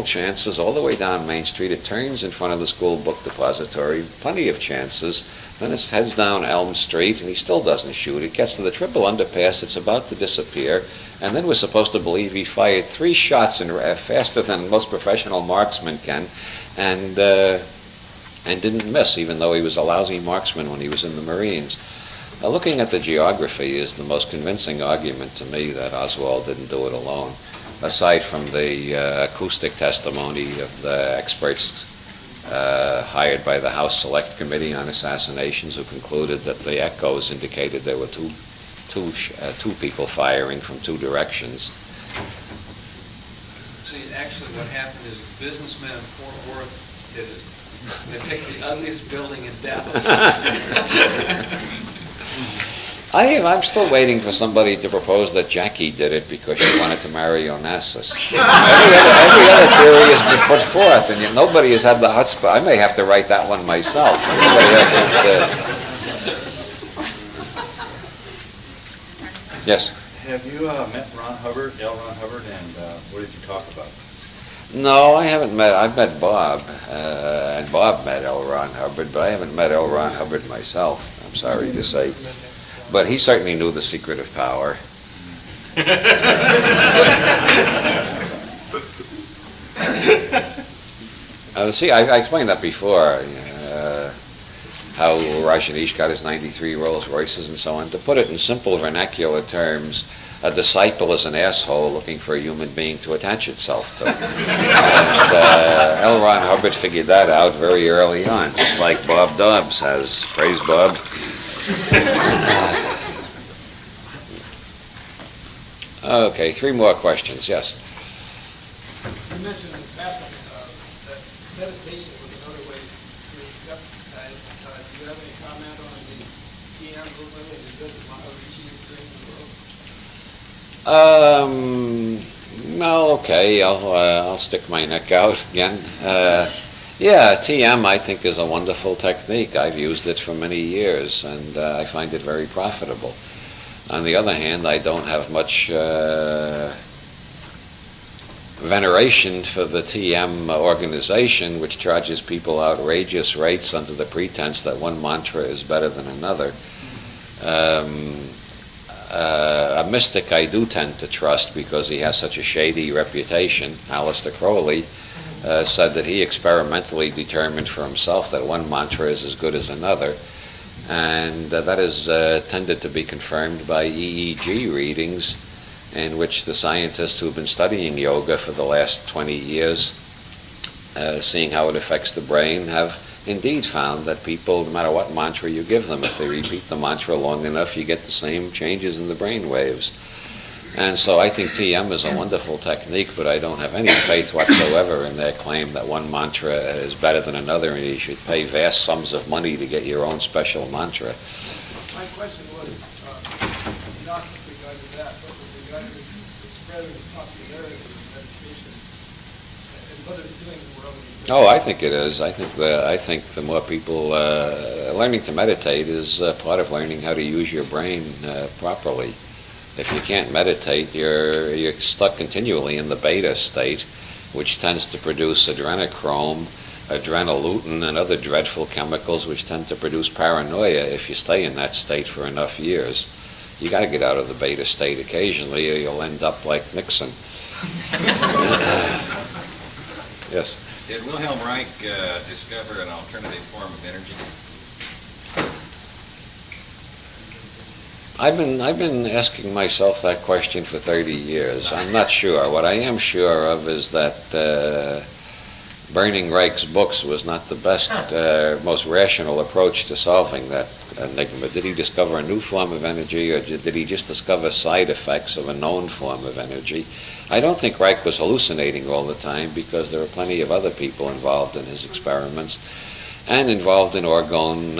chances all the way down Main Street. It turns in front of the school book depository, plenty of chances. Then it heads down Elm Street, and he still doesn't shoot. It gets to the triple underpass. It's about to disappear. And then we're supposed to believe he fired 3 shots faster than most professional marksmen can, and didn't miss, even though he was a lousy marksman when he was in the Marines. Looking at the geography is the most convincing argument to me that Oswald didn't do it alone, aside from the acoustic testimony of the experts hired by the House Select Committee on Assassinations, who concluded that the echoes indicated there were two people firing from 2 directions. See, actually what happened is the businessmen in Fort Worth did it. They picked the ugliest building in Dallas. I'm still waiting for somebody to propose that Jackie did it because she wanted to marry Onassis. Every other theory has been put forth, and yet nobody has had the chutzpah. I may have to write that one myself. Everybody else seems to. Yes? Have you met Ron Hubbard, L. Ron Hubbard, and what did you talk about? No, I haven't met. I've met Bob, and Bob met L. Ron Hubbard, but I haven't met L. Ron Hubbard myself, I'm sorry to say. But he certainly knew the secret of power. See, I explained that before, how Rajneesh got his 93 Rolls Royces and so on. To put it in simple vernacular terms, a disciple is an asshole looking for a human being to attach itself to. And L. Ron Hubbard figured that out very early on, just like Bob Dobbs has. Praise Bob. Okay, 3 more questions. Yes? You mentioned in passing that meditation was another way to create peptides. Do you have any comment on the TM movement and the good that Maharishi is doing in the world? Well, okay, I'll stick my neck out again. Yeah, TM I think is a wonderful technique. I've used it for many years, and I find it very profitable. On the other hand, I don't have much veneration for the TM organization, which charges people outrageous rates under the pretense that one mantra is better than another. A mystic I do tend to trust because he has such a shady reputation, Aleister Crowley, said that he experimentally determined for himself that one mantra is as good as another. And that is tended to be confirmed by EEG readings, in which the scientists who have been studying yoga for the last 20 years, seeing how it affects the brain, have indeed found that people, no matter what mantra you give them, if they repeat the mantra long enough, you get the same changes in the brain waves. And so I think TM is a wonderful technique, but I don't have any faith whatsoever in their claim that one mantra is better than another and you should pay vast sums of money to get your own special mantra. My question was not with regard to that, but with regard to the spread of the popularity of meditation and what it's doing in the world. Oh, I think it is. I think the more people learning to meditate is part of learning how to use your brain properly. If you can't meditate, you're stuck continually in the beta state, which tends to produce adrenochrome, adrenoleutin, and other dreadful chemicals which tend to produce paranoia if you stay in that state for enough years. You got to get out of the beta state occasionally, or you'll end up like Nixon. Yes? Did Wilhelm Reich discover an alternative form of energy? I've been asking myself that question for 30 years. I'm not sure. What I am sure of is that burning Reich's books was not the best, most rational approach to solving that enigma. Did he discover a new form of energy, or did he just discover side effects of a known form of energy? I don't think Reich was hallucinating all the time, because there were plenty of other people involved in his experiments. and involved in orgone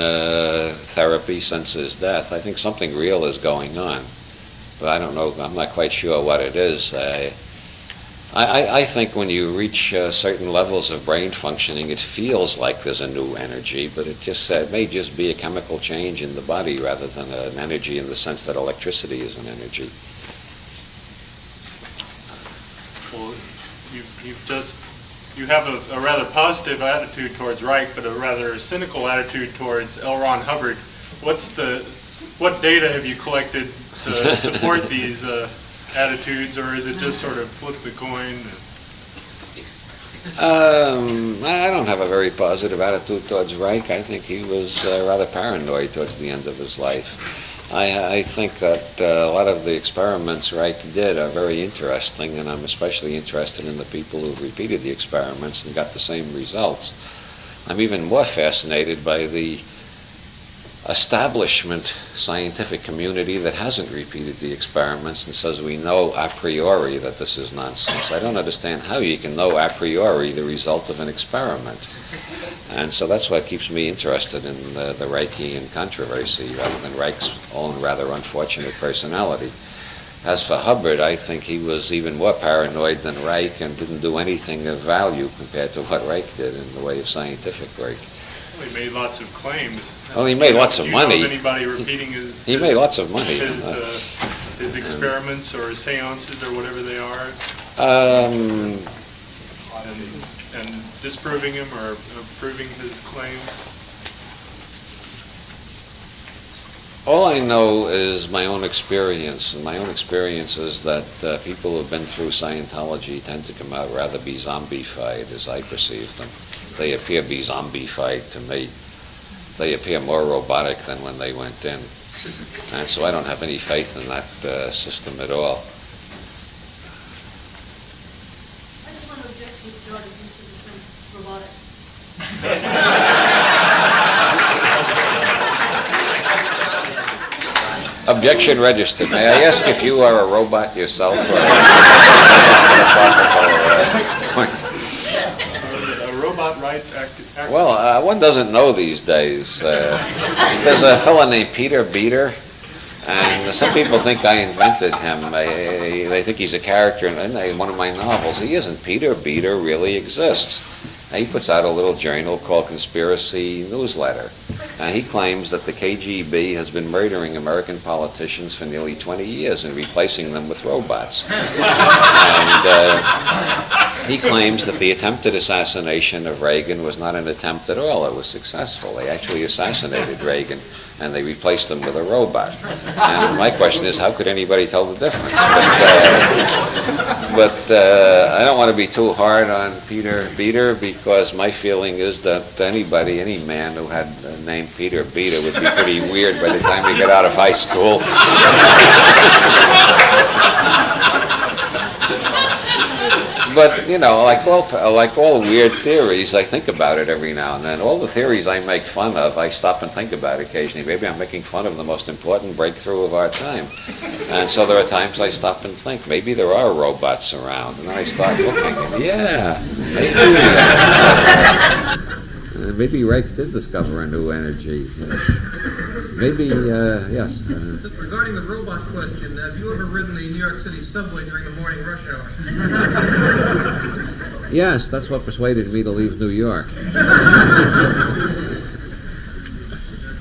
therapy since his death. I think something real is going on, but I don't know, I'm not quite sure what it is. I think when you reach certain levels of brain functioning, it feels like there's a new energy, but it just may just be a chemical change in the body rather than an energy in the sense that electricity is an energy. Well, you have a rather positive attitude towards Reich, but a rather cynical attitude towards L. Ron Hubbard. What data have you collected to support these attitudes, or is it just sort of flip the coin? I don't have a very positive attitude towards Reich. I think he was rather paranoid towards the end of his life. I think that a lot of the experiments Reich did are very interesting, and I'm especially interested in the people who've repeated the experiments and got the same results. I'm even more fascinated by the establishment scientific community that hasn't repeated the experiments and says we know a priori that this is nonsense. I don't understand how you can know a priori the result of an experiment. And so that's what keeps me interested in the Reichian controversy rather than Reich's own rather unfortunate personality. As for Hubbard, I think he was even more paranoid than Reich and didn't do anything of value compared to what Reich did in the way of scientific work. Well, he made lots of claims. Well, he made lots of money. Know of anybody repeating he made lots of money. His experiments or seances or whatever they are? And disproving him or proving his claims? All I know is my own experience, and my own experience is that people who have been through Scientology tend to come out rather be zombified as I perceive them. They appear to be zombified to me. They appear more robotic than when they went in. And so I don't have any faith in that system at all. I just want to object to your use of the term robotic. Objection registered. May I ask if you are a robot yourself? Or A robot writes act. Well, one doesn't know these days. There's a fellow named Peter Beater, and some people think I invented him. They think he's a character in one of my novels. He isn't. Peter Beater really exists. He puts out a little journal called Conspiracy Newsletter. And he claims that the KGB has been murdering American politicians for nearly 20 years and replacing them with robots. And he claims that the attempted assassination of Reagan was not an attempt at all. It was successful. They actually assassinated Reagan, and they replaced him with a robot. And my question is, how could anybody tell the difference? But I don't want to be too hard on Peter Beater, because my feeling is that any man who had the name Peter Beater would be pretty weird by the time he got out of high school. But, you know, like all weird theories, I think about it every now and then. All the theories I make fun of, I stop and think about occasionally. Maybe I'm making fun of the most important breakthrough of our time. And so there are times I stop and think, maybe there are robots around. And then I start looking, and yeah, maybe. Maybe Reich did discover a new energy. Maybe, yes. Regarding the robot question, have you ever ridden the New York City subway during the morning rush hour? Yes, that's what persuaded me to leave New York.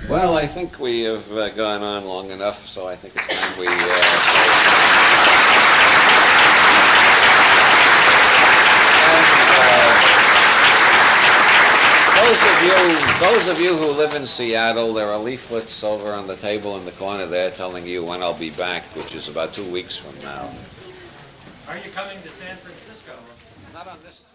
Well, I think we have gone on long enough, so I think it's time we... Those of you who live in Seattle, there are leaflets over on the table in the corner there telling you when I'll be back, which is about 2 weeks from now. Are you coming to San Francisco? Not on this...